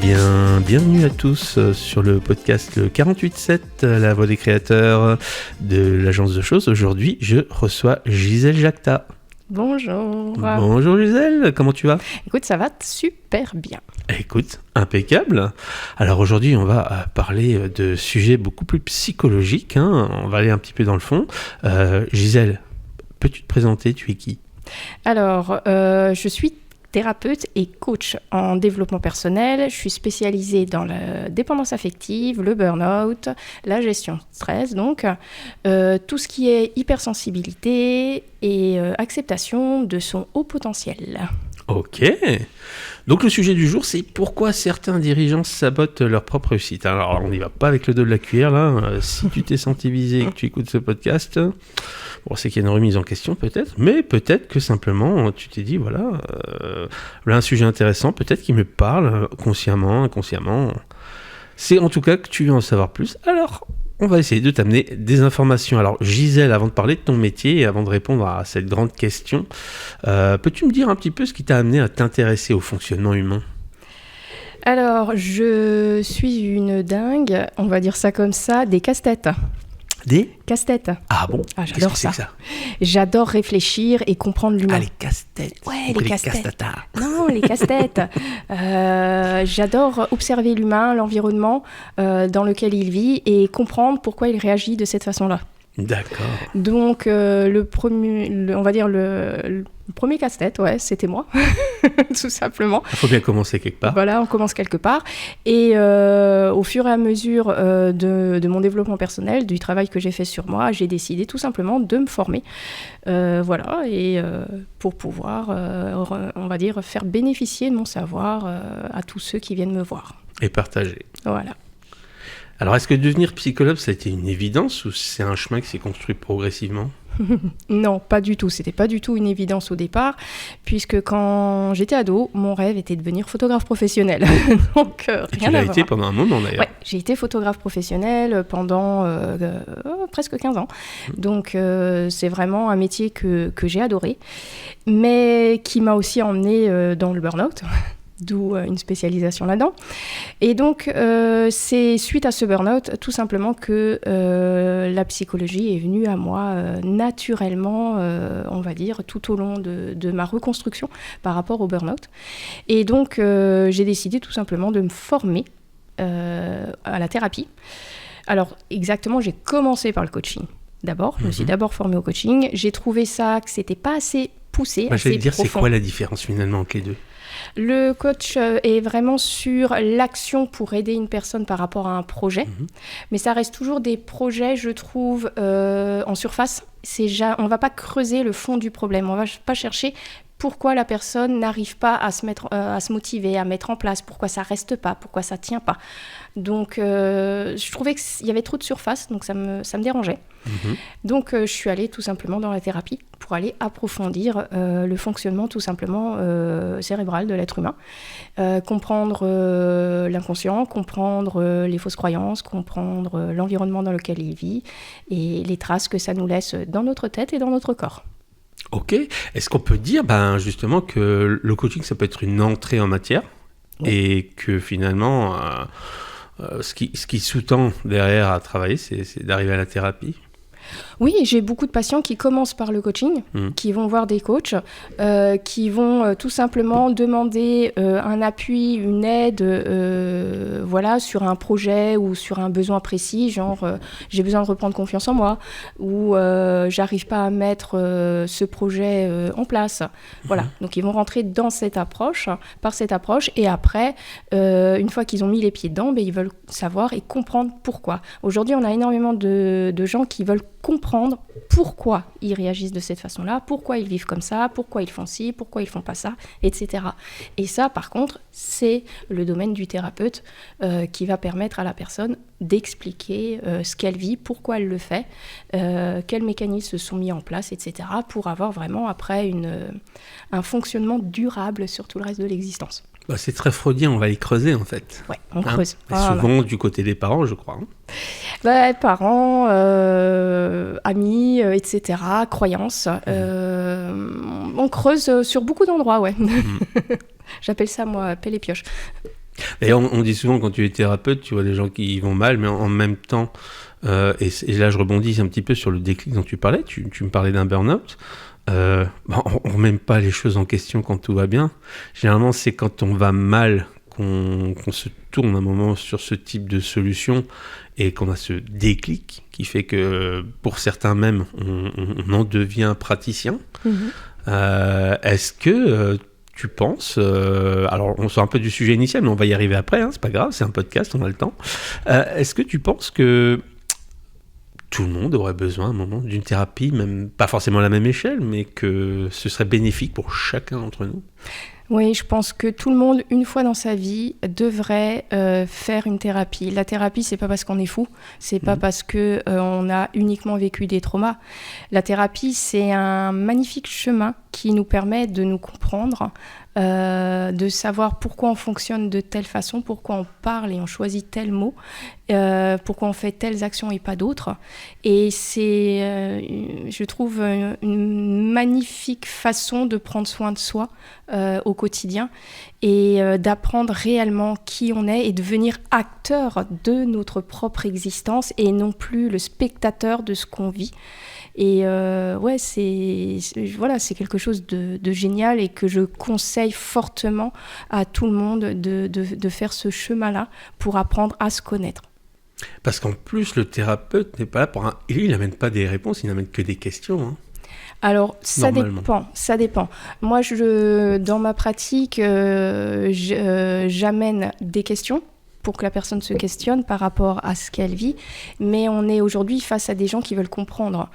bien, bienvenue à tous sur le podcast le 48.7, la voix des créateurs de l'agence de choses. Aujourd'hui, je reçois Gisèle Jacta. Bonjour. Bonjour Gisèle, comment tu vas ? Écoute, ça va super bien. Écoute, impeccable. Alors aujourd'hui, on va parler de sujets beaucoup plus psychologiques, hein. On va aller un petit peu dans le fond. Gisèle, peux-tu te présenter ? Tu es qui ? Alors, je suis thérapeute et coach en développement personnel. Je suis spécialisée dans la dépendance affective, le burn-out, la gestion de stress, donc tout ce qui est hypersensibilité et acceptation de son haut potentiel. Ok. Donc le sujet du jour, c'est pourquoi certains dirigeants sabotent leur propre réussite. Alors on n'y va pas avec le dos de la cuillère là. Si tu t'es senti visé et que tu écoutes ce podcast, bon, c'est qu'il y a une remise en question peut-être, mais peut-être que simplement tu t'es dit voilà un sujet intéressant, peut-être qu'il me parle consciemment, inconsciemment. C'est en tout cas que tu veux en savoir plus. Alors on va essayer de t'amener des informations. Alors Gisèle, avant de parler de ton métier et avant de répondre à cette grande question, peux-tu me dire un petit peu ce qui t'a amené à t'intéresser au fonctionnement humain ? Alors, je suis une dingue, on va dire ça comme ça, des casse-têtes. Des casse-têtes. Ah bon ? J'adore Qu'est-ce que ça. C'est que ça. J'adore réfléchir et comprendre l'humain. Ah, les casse-têtes. Ouais, les casse-têtes. casse-tata. Non, les casse-têtes. J'adore observer l'humain, l'environnement dans lequel il vit et comprendre pourquoi il réagit de cette façon-là. D'accord. Donc, le premier casse-tête, ouais, c'était moi, tout simplement. Il faut bien commencer quelque part. Voilà, on commence quelque part. Et au fur et à mesure de mon développement personnel, du travail que j'ai fait sur moi, j'ai décidé tout simplement de me former. Voilà, et pour pouvoir, on va dire, faire bénéficier de mon savoir à tous ceux qui viennent me voir. Et partager. Voilà. Alors, est-ce que devenir psychologue, ça a été une évidence ou c'est un chemin qui s'est construit progressivement ? Non, pas du tout. C'était pas du tout une évidence au départ, puisque quand j'étais ado, mon rêve était de devenir photographe professionnel. Donc, rien à voir. Tu l'as été pendant un moment d'ailleurs. Ouais, j'ai été photographe professionnel pendant presque 15 ans. Donc, c'est vraiment un métier que j'ai adoré, mais qui m'a aussi emmenée dans le burn-out. D'où une spécialisation là-dedans. Et donc, c'est suite à ce burn-out, tout simplement, que la psychologie est venue à moi naturellement, on va dire, tout au long de ma reconstruction par rapport au burn-out. Et donc, j'ai décidé tout simplement de me former à la thérapie. Alors, exactement, j'ai commencé par le coaching. D'abord, je me suis d'abord formée au coaching. J'ai trouvé ça que c'était pas assez poussé, assez j'allais te dire, profond. c'est quoi la différence finalement entre les deux ? Le coach est vraiment sur l'action pour aider une personne par rapport à un projet, mais ça reste toujours des projets, je trouve, en surface. On ne va pas creuser le fond du problème, on ne va pas chercher pourquoi la personne n'arrive pas à se motiver, à mettre en place, pourquoi ça ne reste pas, pourquoi ça ne tient pas. Donc, je trouvais qu'il y avait trop de surface, donc ça me dérangeait. Donc, je suis allée tout simplement dans la thérapie pour aller approfondir le fonctionnement tout simplement cérébral de l'être humain, comprendre l'inconscient, comprendre les fausses croyances, comprendre l'environnement dans lequel il vit et les traces que ça nous laisse dans notre tête et dans notre corps. Ok. Est-ce qu'on peut dire justement que le coaching, ça peut être une entrée en matière et que finalement, ce qui sous-tend derrière à travailler, c'est d'arriver à la thérapie ? Oui, j'ai beaucoup de patients qui commencent par le coaching, qui vont voir des coachs, qui vont tout simplement demander un appui, une aide voilà, sur un projet ou sur un besoin précis, genre j'ai besoin de reprendre confiance en moi ou j'arrive pas à mettre ce projet en place. Voilà, donc ils vont rentrer dans cette approche, par cette approche et après, une fois qu'ils ont mis les pieds dedans, ils veulent savoir et comprendre pourquoi. Aujourd'hui, on a énormément de gens qui veulent comprendre pourquoi ils réagissent de cette façon-là, pourquoi ils vivent comme ça, pourquoi ils font ci, pourquoi ils font pas ça, etc. Et ça, par contre, c'est le domaine du thérapeute qui va permettre à la personne d'expliquer ce qu'elle vit, pourquoi elle le fait, quels mécanismes se sont mis en place, etc. pour avoir vraiment après un fonctionnement durable sur tout le reste de l'existence. C'est très freudien, on va y creuser en fait. Ouais, on creuse. Souvent du côté des parents, je crois. Parents, amis, etc., croyances. On creuse sur beaucoup d'endroits, ouais. J'appelle ça, moi, pelle et pioche. D'ailleurs, on dit souvent quand tu es thérapeute, tu vois des gens qui vont mal, mais en même temps, et là je rebondis un petit peu sur le déclic dont tu parlais, tu me parlais d'un burn-out. On ne remet pas les choses en question quand tout va bien. Généralement, c'est quand on va mal qu'on se tourne un moment sur ce type de solution et qu'on a ce déclic qui fait que pour certains même, on en devient praticien. Est-ce que tu penses, alors on sort un peu du sujet initial, mais on va y arriver après, hein, c'est pas grave, c'est un podcast, on a le temps. Est-ce que tu penses que tout le monde aurait besoin à un moment d'une thérapie, même pas forcément à la même échelle, mais que ce serait bénéfique pour chacun d'entre nous? Oui, je pense que tout le monde, une fois dans sa vie, devrait faire une thérapie. La thérapie, c'est pas parce qu'on est fou, c'est pas parce que on a uniquement vécu des traumas. La thérapie, c'est un magnifique chemin qui nous permet de nous comprendre, de savoir pourquoi on fonctionne de telle façon, pourquoi on parle et on choisit tel mot, pourquoi on fait telles actions et pas d'autres. Et c'est, je trouve, une magnifique façon de prendre soin de soi au quotidien et d'apprendre réellement qui on est et devenir acteur de notre propre existence et non plus le spectateur de ce qu'on vit. Et ouais, c'est quelque chose de génial et que je conseille fortement à tout le monde de faire ce chemin-là pour apprendre à se connaître. Parce qu'en plus, le thérapeute n'est pas là pour il n'amène pas des réponses, il n'amène que des questions. Hein. Alors, ça dépend. Moi, dans ma pratique, j'amène des questions pour que la personne se questionne par rapport à ce qu'elle vit, mais on est aujourd'hui face à des gens qui veulent comprendre.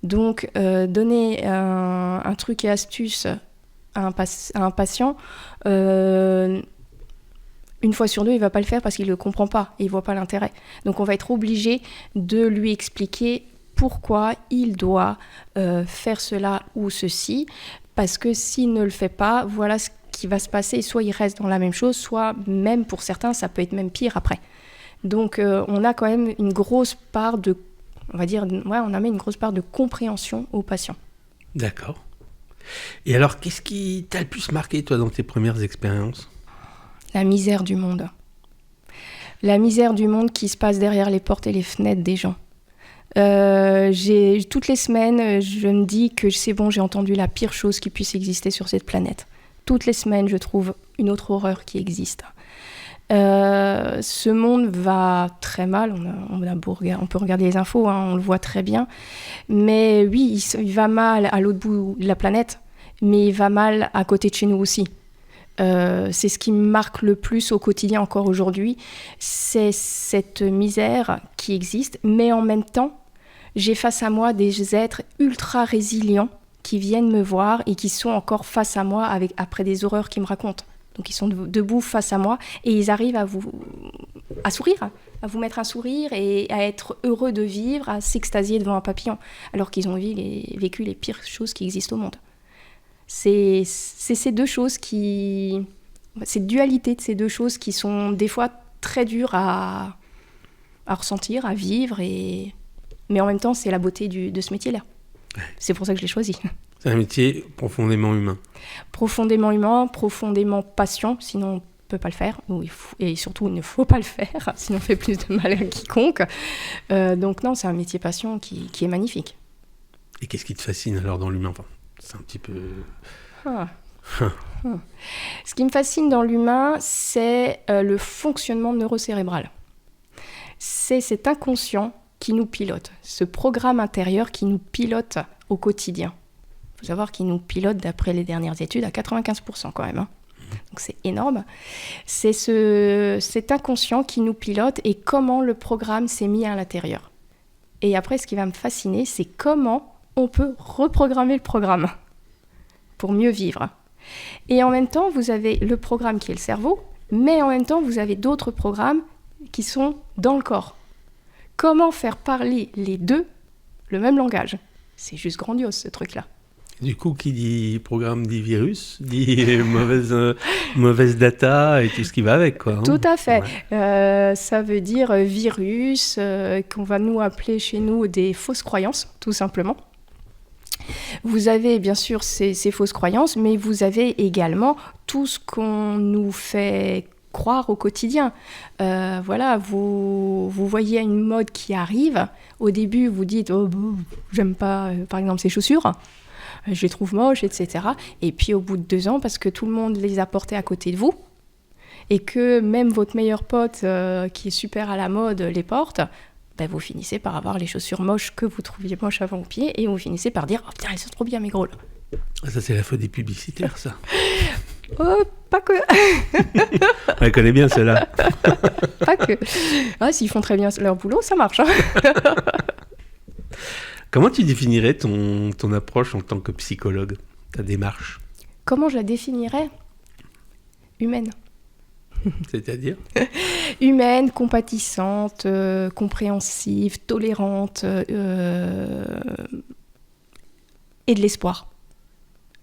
Donc, donner un truc et astuce à un patient, une fois sur deux, il ne va pas le faire parce qu'il ne le comprend pas et il ne voit pas l'intérêt. Donc, on va être obligé de lui expliquer pourquoi il doit faire cela ou ceci, parce que s'il ne le fait pas, voilà ce qui va se passer. Soit il reste dans la même chose, soit même pour certains, ça peut être même pire après. Donc, on a quand même une grosse part de, on amène une grosse part de compréhension aux patients. D'accord. Et alors, qu'est-ce qui t'a le plus marqué, toi, dans tes premières expériences ? La misère du monde. La misère du monde qui se passe derrière les portes et les fenêtres des gens. Toutes les semaines, je me dis que c'est bon, j'ai entendu la pire chose qui puisse exister sur cette planète. Toutes les semaines, je trouve une autre horreur qui existe. Ce monde va très mal, on peut regarder les infos, hein, on le voit très bien. Mais oui, il va mal à l'autre bout de la planète, mais il va mal à côté de chez nous aussi. C'est ce qui me marque le plus au quotidien encore aujourd'hui, c'est cette misère qui existe, mais en même temps, j'ai face à moi des êtres ultra résilients qui viennent me voir et qui sont encore face à moi après des horreurs qu'ils me racontent. Donc ils sont debout face à moi et ils arrivent à sourire, à vous mettre un sourire et à être heureux de vivre, à s'extasier devant un papillon, alors qu'ils ont vécu les pires choses qui existent au monde. C'est ces deux choses cette dualité de ces deux choses qui sont des fois très dures à ressentir, à vivre, mais en même temps, c'est la beauté de ce métier-là. C'est pour ça que je l'ai choisi. C'est un métier profondément humain. Profondément humain, profondément patient, sinon on ne peut pas le faire. Et surtout, il ne faut pas le faire, sinon on fait plus de mal à quiconque. Donc non, c'est un métier passion qui est magnifique. Et qu'est-ce qui te fascine alors dans l'humain ? Enfin, c'est un petit peu... Ce qui me fascine dans l'humain, c'est le fonctionnement neurocérébral. C'est cet inconscient qui nous pilote, ce programme intérieur qui nous pilote au quotidien. Il faut savoir qu'il nous pilote, d'après les dernières études, à 95% quand même. Hein. Donc c'est énorme. C'est cet inconscient qui nous pilote et comment le programme s'est mis à l'intérieur. Et après, ce qui va me fasciner, c'est comment on peut reprogrammer le programme pour mieux vivre. Et en même temps, vous avez le programme qui est le cerveau, mais en même temps, vous avez d'autres programmes qui sont dans le corps. Comment faire parler les deux le même langage ? C'est juste grandiose, ce truc-là. Du coup, qui dit programme dit virus, dit mauvaise data et tout ce qui va avec, quoi. Hein. Tout à fait. Ouais. Ça veut dire virus, qu'on va nous appeler chez nous des fausses croyances, tout simplement. Vous avez bien sûr ces fausses croyances, mais vous avez également tout ce qu'on nous fait croire au quotidien. Voilà, vous voyez une mode qui arrive. Au début, vous dites j'aime pas, par exemple, ces chaussures. Je les trouve moches, etc. Et puis, au bout de 2 ans, parce que tout le monde les a portées à côté de vous, et que même votre meilleur pote, qui est super à la mode, les porte, vous finissez par avoir les chaussures moches que vous trouviez moches avant vos pieds, et vous finissez par dire « Oh putain, elles sont trop bien, mes gros, là !» Ça, c'est la faute des publicitaires, ça. Oh, pas que. On connaît bien ceux-là. Pas que. S'ils font très bien leur boulot, ça marche. Comment tu définirais ton approche en tant que psychologue, ta démarche? Comment je la définirais? Humaine. C'est-à-dire? Humaine, compatissante, compréhensive, tolérante, et de l'espoir.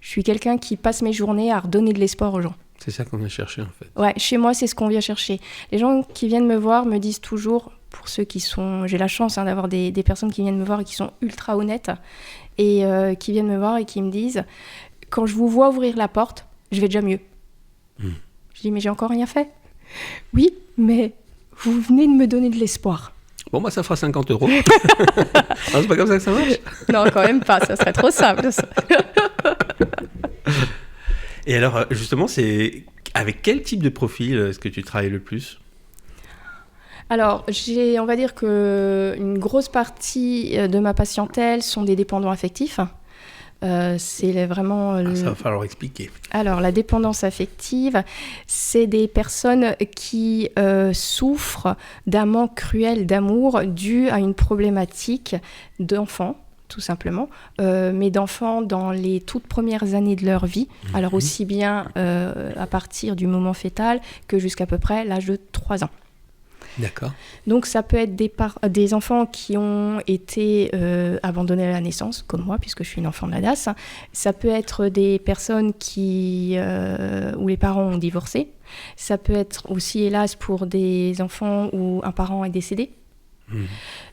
Je suis quelqu'un qui passe mes journées à redonner de l'espoir aux gens. C'est ça qu'on vient chercher, en fait. Ouais, chez moi, c'est ce qu'on vient chercher. Les gens qui viennent me voir me disent toujours, pour ceux qui sont... J'ai la chance d'avoir des personnes qui viennent me voir et qui sont ultra honnêtes, et qui viennent me voir et qui me disent, quand je vous vois ouvrir la porte, je vais déjà mieux. Je dis, mais j'ai encore rien fait. Oui, mais vous venez de me donner de l'espoir. Bon, ça fera 50 €. C'est pas comme ça que ça marche? Non, quand même pas, ça serait trop simple. Ça. Et alors, justement, c'est avec quel type de profil est-ce que tu travailles le plus? Alors, on va dire qu'une grosse partie de ma patientèle sont des dépendants affectifs. C'est vraiment... Ça va falloir expliquer. Alors, la dépendance affective, c'est des personnes qui souffrent d'un manque cruel d'amour dû à une problématique d'enfant, tout simplement, mais d'enfants dans les toutes premières années de leur vie, alors aussi bien à partir du moment fœtal que jusqu'à peu près l'âge de 3 ans. D'accord. Donc ça peut être des enfants qui ont été abandonnés à la naissance, comme moi, puisque je suis une enfant de la DAS. Ça peut être des personnes où les parents ont divorcé. Ça peut être aussi, hélas, pour des enfants où un parent est décédé.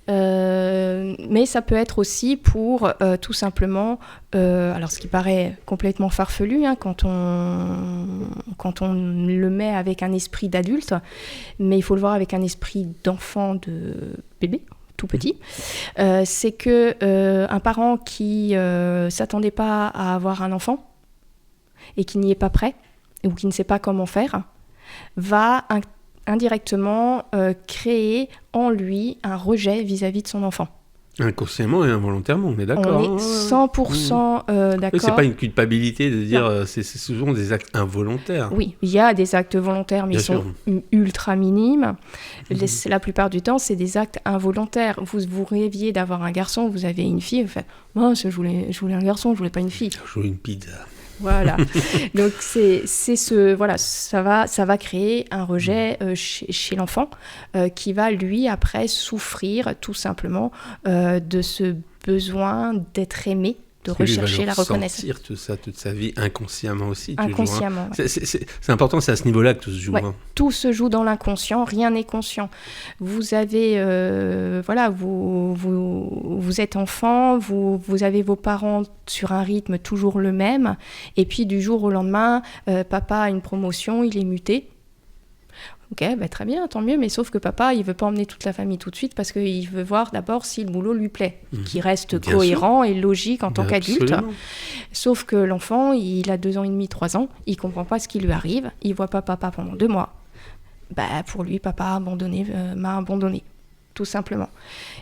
Mais ça peut être aussi pour tout simplement, alors ce qui paraît complètement farfelu quand on le met avec un esprit d'adulte, mais il faut le voir avec un esprit d'enfant, de bébé tout petit, c'est que un parent qui s'attendait pas à avoir un enfant et qui n'y est pas prêt ou qui ne sait pas comment faire va indirectement créer en lui un rejet vis-à-vis de son enfant. Inconsciemment et involontairement, on est d'accord. On est 100% d'accord. Oui, c'est pas une culpabilité de dire c'est souvent des actes involontaires. Oui, il y a des actes volontaires, mais ils sont ultra minimes. La plupart du temps, c'est des actes involontaires. Vous rêviez d'avoir un garçon, vous avez une fille, vous faites « Moi, je voulais un garçon, je voulais pas une fille. » Je voulais une pizza. Voilà. Donc ça va créer un rejet chez l'enfant qui va lui après souffrir tout simplement de ce besoin d'être aimé, de rechercher la reconnaissance. Il va ressentir tout ça toute sa vie inconsciemment aussi. Inconsciemment. Ouais. C'est important, c'est à ce niveau-là que tout se joue. Ouais. Tout se joue dans l'inconscient, rien n'est conscient. Vous avez, vous êtes enfant, vous avez vos parents sur un rythme toujours le même, et puis du jour au lendemain, papa a une promotion, il est muté. Ok, très bien, tant mieux, mais sauf que papa, il veut pas emmener toute la famille tout de suite parce qu'il veut voir d'abord si le boulot lui plaît, qu'il reste cohérent et logique en tant qu'adulte. Sauf que l'enfant, il a 2 ans et demi, 3 ans, il comprend pas ce qui lui arrive, il voit pas papa pendant 2 mois. Pour lui, papa m'a abandonné, tout simplement.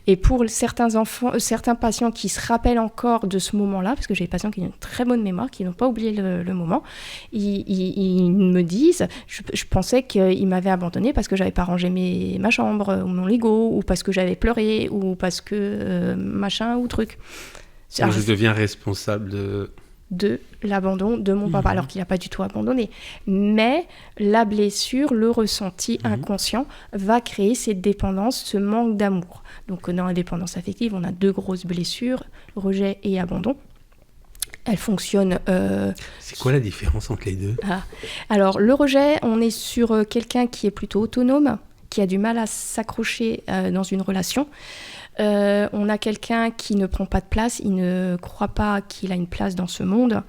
Et pour certains enfants, certains patients qui se rappellent encore de ce moment-là, parce que j'ai des patients qui ont une très bonne mémoire, qui n'ont pas oublié le moment, ils me disent, je pensais qu'il m'avait abandonné parce que j'avais pas rangé ma chambre, ou mon Lego, ou parce que j'avais pleuré, ou parce que machin ou truc. Alors, je deviens responsable de l'abandon de mon papa, alors qu'il n'a pas du tout abandonné. Mais la blessure, le ressenti inconscient va créer cette dépendance, ce manque d'amour. Donc dans la dépendance affective, on a 2 grosses blessures, rejet et abandon. Elles fonctionnent... C'est quoi la différence entre les deux? Alors le rejet, on est sur quelqu'un qui est plutôt autonome, qui a du mal à s'accrocher dans une relation. On a quelqu'un qui ne prend pas de place, il ne croit pas qu'il a une place dans ce monde.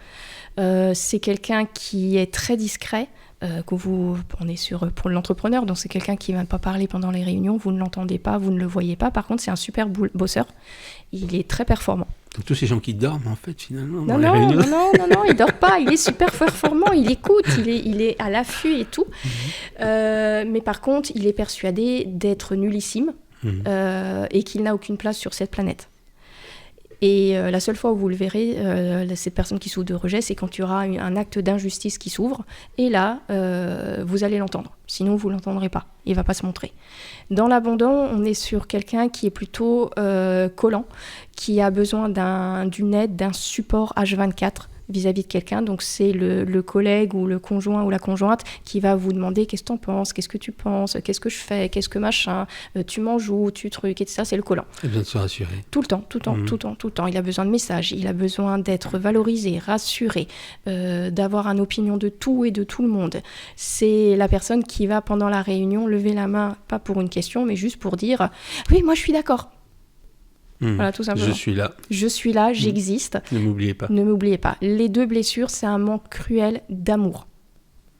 C'est quelqu'un qui est très discret on est pour l'entrepreneur, donc c'est quelqu'un qui ne va pas parler pendant les réunions, vous ne l'entendez pas, vous ne le voyez pas. Par contre, c'est un super bosseur, il est très performant. Donc tous ces gens qui dorment, en fait, finalement, non, il dort pas, il est super performant, il écoute, il est à l'affût et tout. Mais par contre, il est persuadé d'être nullissime et qu'il n'a aucune place sur cette planète. Et la seule fois où vous le verrez, cette personne qui souffre de rejet, c'est quand il y aura un acte d'injustice qui s'ouvre. Et là, vous allez l'entendre. Sinon, vous ne l'entendrez pas. Il ne va pas se montrer. Dans l'abandon, on est sur quelqu'un qui est plutôt collant, qui a besoin d'une aide, d'un support H24 vis-à-vis de quelqu'un. Donc, c'est le collègue ou le conjoint ou la conjointe qui va vous demander « Qu'est-ce que tu en penses ? Qu'est-ce que tu penses ? Qu'est-ce que je fais ? Qu'est-ce que machin ? Tu manges où ? Tu trucs ?» Et ça, c'est le collant. Il a besoin de se rassurer. Tout le temps. Il a besoin de messages. Il a besoin d'être valorisé, rassuré, d'avoir une opinion de tout et de tout le monde. C'est la personne qui va, pendant la réunion, lever la main, pas pour une question, mais juste pour dire « Oui, moi, je suis d'accord. » Voilà, tout simplement. Je suis là, j'existe. Ne m'oubliez pas. Les 2 blessures, c'est un manque cruel d'amour.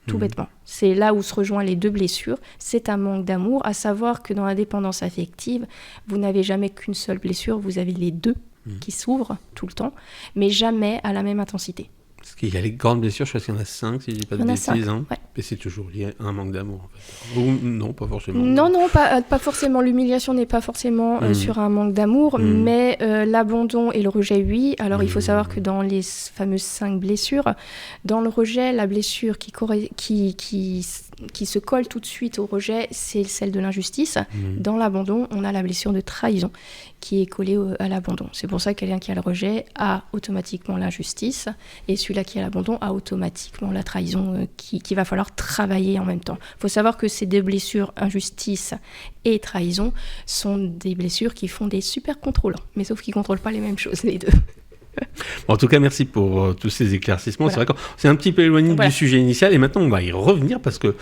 Tout bêtement. C'est là où se rejoignent les 2 blessures. C'est un manque d'amour, à savoir que dans la dépendance affective, vous n'avez jamais qu'une seule blessure, vous avez les 2 qui s'ouvrent tout le temps, mais jamais à la même intensité. Parce qu'il y a les grandes blessures, je crois qu'il y en a 5, si je ne dis pas de bêtises. 5, ouais. Et c'est toujours lié à un manque d'amour, en fait. Ou non, pas forcément. Non, pas forcément. L'humiliation n'est pas forcément sur un manque d'amour, mais l'abandon et le rejet, oui. Alors, il faut savoir que dans les fameuses 5 blessures, dans le rejet, la blessure qui se colle tout de suite au rejet, c'est celle de l'injustice. Dans l'abandon, on a la blessure de trahison qui est collée à l'abandon. C'est pour ça que quelqu'un qui a le rejet a automatiquement l'injustice, et celui-là qui a l'abandon a automatiquement la trahison qu'il va falloir travailler en même temps. Il faut savoir que ces 2 blessures, injustice et trahison, sont des blessures qui font des super contrôlants, mais sauf qu'ils ne contrôlent pas les mêmes choses, les 2. Bon, en tout cas, merci pour tous ces éclaircissements. Voilà. C'est vrai qu'on s'est un petit peu éloigné du sujet initial, et maintenant on va y revenir parce que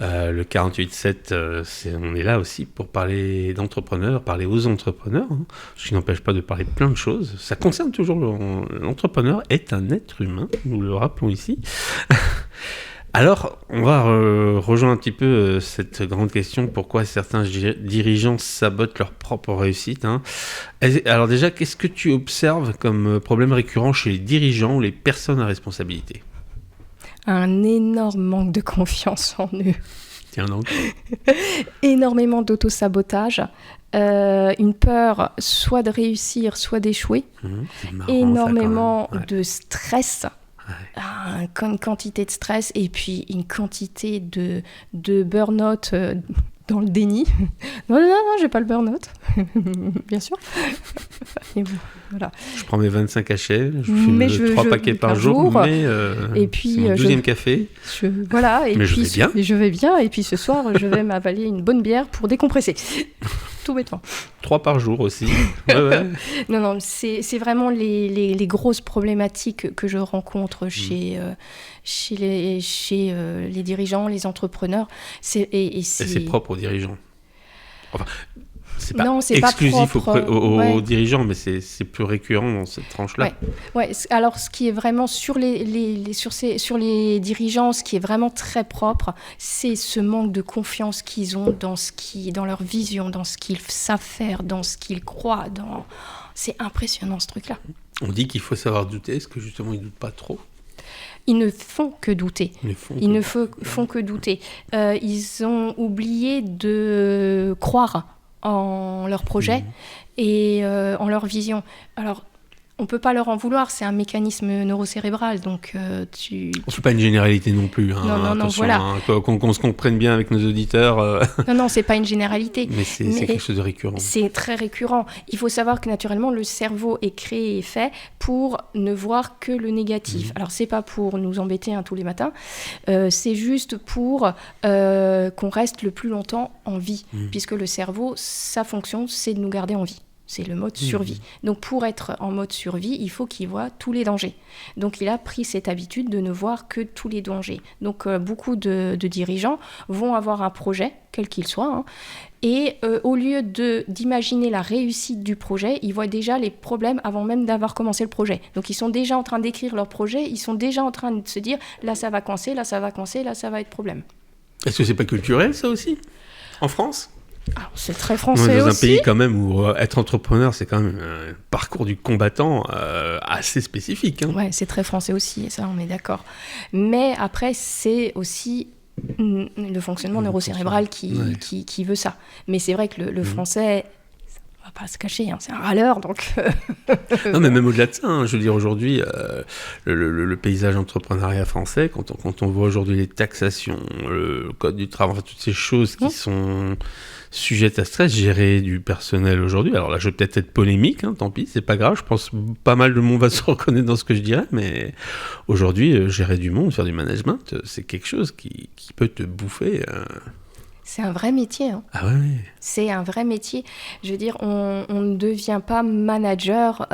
le 48.7, on est là aussi pour parler d'entrepreneurs, parler aux entrepreneurs, ce qui n'empêche pas de parler de plein de choses. Ça concerne toujours l'entrepreneur est un être humain, nous le rappelons ici. Alors, on va rejoindre un petit peu cette grande question, pourquoi certains dirigeants sabotent leur propre réussite. Alors déjà, qu'est-ce que tu observes comme problème récurrent chez les dirigeants ou les personnes à responsabilité ? Un énorme manque de confiance en eux. Tiens donc. Énormément d'auto-sabotage, une peur soit de réussir, soit d'échouer, énormément de stress. Une quantité de stress et puis une quantité de burn-out dans le déni. Non, j'ai pas le burn-out, bien sûr. Et bon, voilà. Je prends mes 25 cachets, je fume 3 paquets par jour, mais et puis, c'est mon 12e café. Voilà, et mais puis je vais bien, et puis ce soir, je vais m'avaler une bonne bière pour décompresser. Tout bêtement. 3 par jour aussi. Ouais. Non, c'est vraiment les grosses problématiques que je rencontre chez les dirigeants, les entrepreneurs. Et c'est propre aux dirigeants. Enfin, c'est c'est exclusif pas propre, aux dirigeants, mais c'est plus récurrent dans cette tranche-là. Ouais. Alors, ce qui est vraiment sur les dirigeants, ce qui est vraiment très propre, c'est ce manque de confiance qu'ils ont dans leur vision, dans ce qu'ils savent faire, dans ce qu'ils croient. C'est impressionnant, ce truc-là. On dit qu'il faut savoir douter. Est-ce que justement, ils ne doutent pas trop ? Ils ne font que douter. Ils ne font que douter. Ils ont oublié de croire en leur projet et en leur vision. Alors, on ne peut pas leur en vouloir, c'est un mécanisme neurocérébral, donc C'est pas une généralité non plus. Non, voilà. Qu'on se comprenne bien avec nos auditeurs. Non, c'est pas une généralité. Mais c'est quelque chose de récurrent. C'est très récurrent. Il faut savoir que naturellement, le cerveau est créé et fait pour ne voir que le négatif. Alors, c'est pas pour nous embêter tous les matins, c'est juste pour qu'on reste le plus longtemps en vie, puisque le cerveau, sa fonction, c'est de nous garder en vie. C'est le mode survie. Donc, pour être en mode survie, il faut qu'il voit tous les dangers. Donc, il a pris cette habitude de ne voir que tous les dangers. Donc, beaucoup de dirigeants vont avoir un projet, quel qu'il soit, hein, et au lieu d'imaginer la réussite du projet, ils voient déjà les problèmes avant même d'avoir commencé le projet. Donc, ils sont déjà en train d'écrire leur projet, ils sont déjà en train de se dire, là, ça va coincer, là, ça va coincer, là, ça va être problème. Est-ce que c'est pas culturel, ça aussi, en France ? Alors, c'est très français dans aussi. Un pays quand même où être entrepreneur, c'est quand même un parcours du combattant assez spécifique. Hein. Ouais, c'est très français aussi, et ça, on est d'accord. Mais après, c'est aussi le fonctionnement neurocérébral qui veut ça. Mais c'est vrai que le français, on va pas se cacher, hein, c'est un râleur, donc... Non, mais même au-delà de ça, hein, je veux dire, aujourd'hui, le paysage entrepreneuriat français, quand on voit aujourd'hui les taxations, le code du travail, enfin, toutes ces choses qui sont sujettes à stress, gérer du personnel aujourd'hui, alors là, je vais peut-être être polémique, hein, tant pis, c'est pas grave, je pense pas mal de monde va se reconnaître dans ce que je dirais, mais aujourd'hui, gérer du monde, faire du management, c'est quelque chose qui peut te bouffer... C'est un vrai métier. Hein. Ah ouais. C'est un vrai métier. Je veux dire, on ne devient pas manager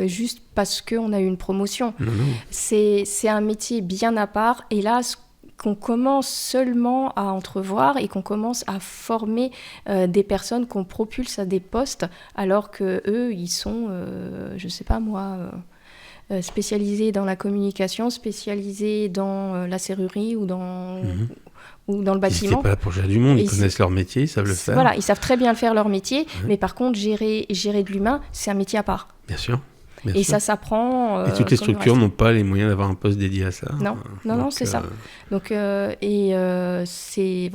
juste parce qu'on a eu une promotion. Non. C'est un métier bien à part. Et là, ce qu'on commence seulement à entrevoir et qu'on commence à former des personnes qu'on propulse à des postes, alors qu'eux, ils sont, je ne sais pas moi... spécialisés dans la communication, spécialisés dans la serrurerie ou dans le bâtiment. Ils n'étaient pas là pour gérer du monde, ils connaissent leur métier, ils savent le faire. Voilà, ils savent très bien le faire leur métier, mais par contre, gérer de l'humain, c'est un métier à part. Bien sûr. Et ça s'apprend. Et toutes les structures n'ont pas les moyens d'avoir un poste dédié à ça. Non, c'est ça. Donc, c'est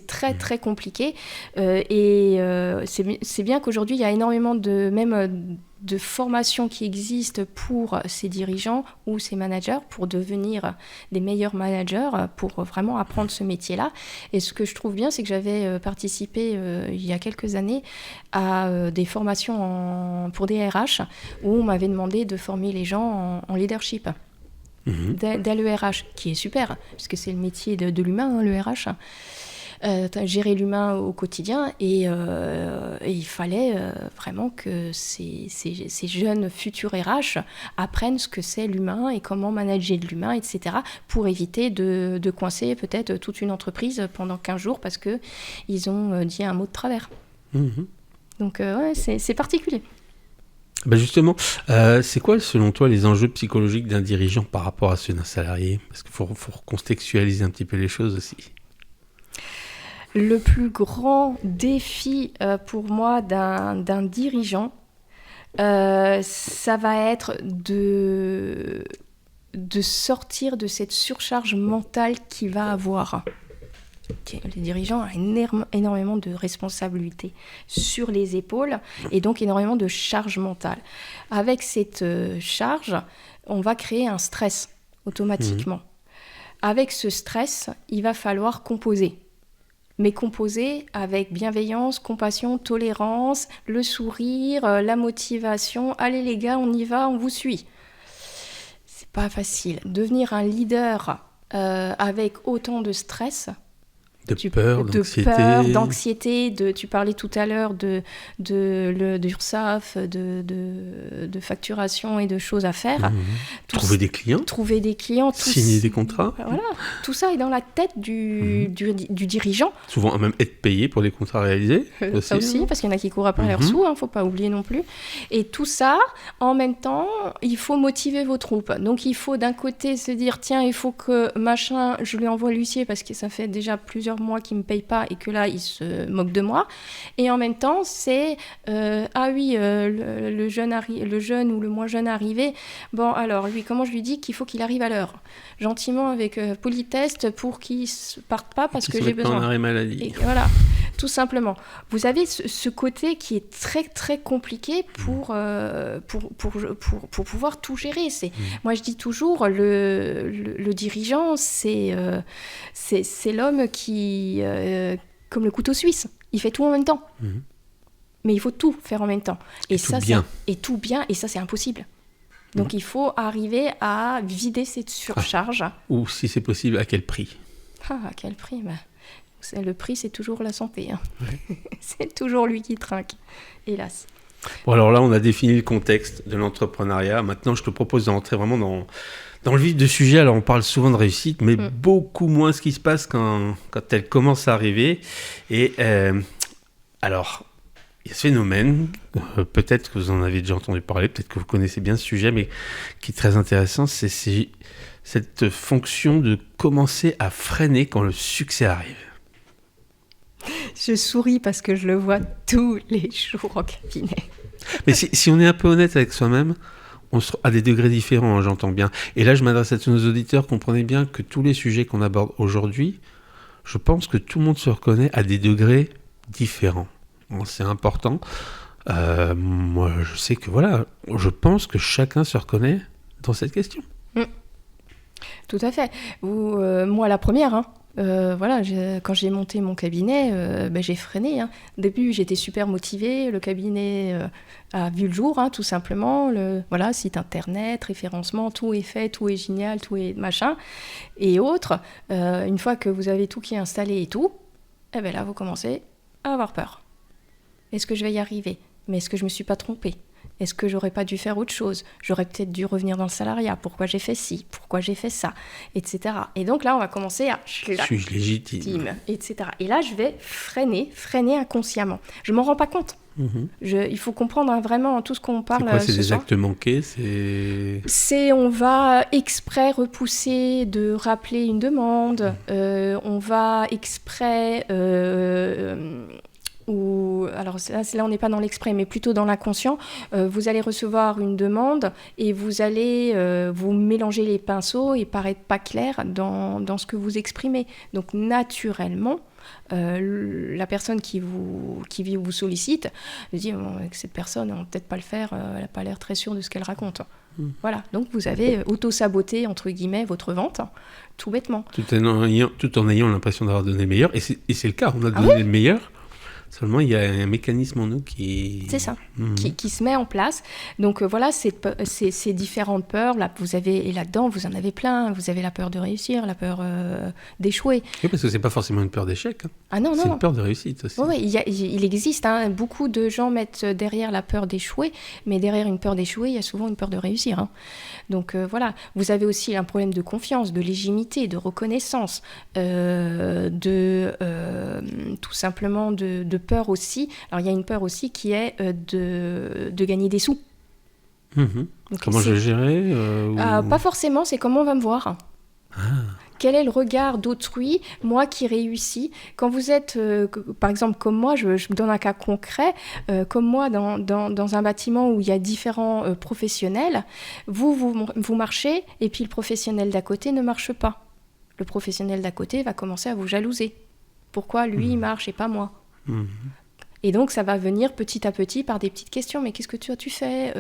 très, très compliqué. C'est bien qu'aujourd'hui, il y a énormément de formations qui existent pour ces dirigeants ou ces managers pour devenir des meilleurs managers, pour vraiment apprendre ce métier-là. Et ce que je trouve bien, c'est que j'avais participé il y a quelques années à des formations pour des RH où on m'avait demandé de former les gens en leadership. Dès le RH, qui est super, puisque c'est le métier de l'humain, hein, le RH. Gérer l'humain au quotidien et il fallait vraiment que ces jeunes futurs RH apprennent ce que c'est l'humain et comment manager de l'humain, etc. pour éviter de coincer peut-être toute une entreprise pendant 15 jours parce qu'ils ont dit un mot de travers. Donc c'est particulier. Ben justement, c'est quoi selon toi les enjeux psychologiques d'un dirigeant par rapport à ceux d'un salarié ? Parce qu'il faut contextualiser un petit peu les choses aussi. Le plus grand défi pour moi d'un dirigeant, ça va être de sortir de cette surcharge mentale qu'il va avoir. Le dirigeant a énormément de responsabilités sur les épaules et donc énormément de charge mentale. Avec cette charge, on va créer un stress automatiquement. Avec ce stress, il va falloir composer. Mais composer avec bienveillance, compassion, tolérance, le sourire, la motivation. Allez les gars, on y va, on vous suit. C'est pas facile. Devenir un leader avec autant de stress, peur, d'anxiété, tu parlais tout à l'heure d'URSSAF, de facturation et de choses à faire. Trouver des clients, signer des contrats. Voilà, tout ça est dans la tête du dirigeant. Souvent même être payé pour les contrats réalisés. Ça aussi, parce qu'il y en a qui courent après leurs sous, faut pas oublier non plus. Et tout ça, en même temps, il faut motiver vos troupes. Donc il faut d'un côté se dire, tiens, il faut que machin, je lui envoie l'huissier parce que ça fait déjà plusieurs mois qu'il me paye pas et que là il se moque de moi, et en même temps c'est le jeune ou le moins jeune arrivé, bon alors lui comment je lui dis qu'il faut qu'il arrive à l'heure, gentiment avec politesse pour qu'il ne parte pas parce que j'ai besoin en arrêt maladie. Et voilà, tout simplement. Vous avez ce côté qui est très très compliqué pour pouvoir tout gérer. Moi je dis toujours le dirigeant c'est l'homme qui comme le couteau suisse, il fait tout en même temps. Mais il faut tout faire en même temps. Et tout bien, et ça c'est impossible. Donc il faut arriver à vider cette surcharge. Ou si c'est possible, à quel prix ? À quel prix ? Le prix c'est toujours la santé. C'est toujours lui qui trinque, hélas. Bon, alors là, on a défini le contexte de l'entrepreneuriat. Maintenant, je te propose d'entrer vraiment dans le vif du sujet. Alors, on parle souvent de réussite, mais beaucoup moins ce qui se passe quand elle commence à arriver. Et alors, il y a ce phénomène, peut-être que vous en avez déjà entendu parler, peut-être que vous connaissez bien ce sujet, mais qui est très intéressant, c'est cette fonction de commencer à freiner quand le succès arrive. Je souris parce que je le vois tous les jours en cabinet. Mais si on est un peu honnête avec soi-même, on sera à des degrés différents, hein, j'entends bien. Et là, je m'adresse à tous nos auditeurs, comprenez bien que tous les sujets qu'on aborde aujourd'hui, je pense que tout le monde se reconnaît à des degrés différents. Bon, c'est important. Moi, je sais que voilà, je pense que chacun se reconnaît dans cette question. Tout à fait. Moi, la première, hein. Voilà, quand j'ai monté mon cabinet, j'ai freiné. Hein. Au début, j'étais super motivée. Le cabinet a vu le jour, hein, tout simplement. Voilà, site internet, référencement, tout est fait, tout est génial, tout est machin. Et autres, une fois que vous avez tout qui est installé et tout, là, vous commencez à avoir peur. Est-ce que je vais y arriver ? Mais est-ce que je me suis pas trompée ? Est-ce que j'aurais pas dû faire autre chose ? J'aurais peut-être dû revenir dans le salariat. Pourquoi j'ai fait ci ? Pourquoi j'ai fait ça ? Etc. Et donc là, on va commencer à... Suis-je légitime ? Etc. Et là, je vais freiner inconsciemment. Je m'en rends pas compte. Il faut comprendre hein, vraiment tout ce qu'on parle. C'est quoi ? C'est des soir. actes manqués ? On va exprès repousser de rappeler une demande. On va exprès... alors là on n'est pas dans l'exprès mais plutôt dans l'inconscient, vous allez recevoir une demande et vous allez vous mélanger les pinceaux et paraître pas clair dans ce que vous exprimez, donc naturellement la personne qui vous sollicite dit cette personne on va peut-être pas le faire, elle n'a pas l'air très sûre de ce qu'elle raconte. Voilà, donc vous avez auto-saboté entre guillemets votre vente, tout bêtement. Tout en ayant l'impression d'avoir donné le meilleur, et c'est le cas, on a donné le meilleur. Seulement, il y a un mécanisme en nous qui... C'est ça, qui se met en place. Donc voilà, ces différentes peurs, là, et là-dedans, vous en avez plein. Vous avez la peur de réussir, la peur d'échouer. Oui, parce que c'est pas forcément une peur d'échec. Hein. Ah non, c'est une peur de réussite aussi. Oui, il existe. Hein, beaucoup de gens mettent derrière la peur d'échouer, mais derrière une peur d'échouer, il y a souvent une peur de réussir. Hein. Donc voilà, vous avez aussi un problème de confiance, de légitimité, de reconnaissance, tout simplement de peur aussi. Alors il y a une peur aussi qui est de gagner des sous. Donc, comment je vais gérer Pas forcément, c'est comment on va me voir. Quel est le regard d'autrui, moi qui réussis ? Quand vous êtes, par exemple, comme moi, je me donne un cas concret, comme moi, dans un bâtiment où il y a différents professionnels, vous marchez et puis le professionnel d'à côté ne marche pas. Le professionnel d'à côté va commencer à vous jalouser. Pourquoi lui, il marche et pas moi ? Et donc, ça va venir petit à petit par des petites questions. Mais qu'est-ce que tu fais ?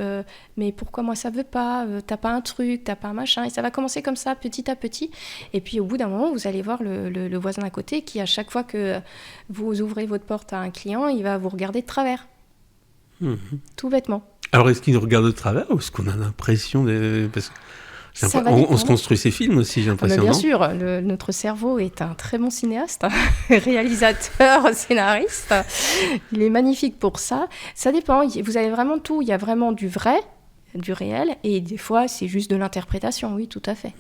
Mais pourquoi moi, ça veut pas ? T'as pas un truc, t'as pas un machin. Et ça va commencer comme ça, petit à petit. Et puis, au bout d'un moment, vous allez voir le voisin à côté qui, à chaque fois que vous ouvrez votre porte à un client, il va vous regarder de travers. Tout bêtement. Alors, est-ce qu'il nous regarde de travers ou est-ce qu'on a l'impression de... Parce que... On se construit ses films aussi, j'ai l'impression. Bien sûr, notre cerveau est un très bon cinéaste, réalisateur, scénariste. Il est magnifique pour ça. Ça dépend, vous avez vraiment tout. Il y a vraiment du vrai, du réel, et des fois, c'est juste de l'interprétation, oui, tout à fait.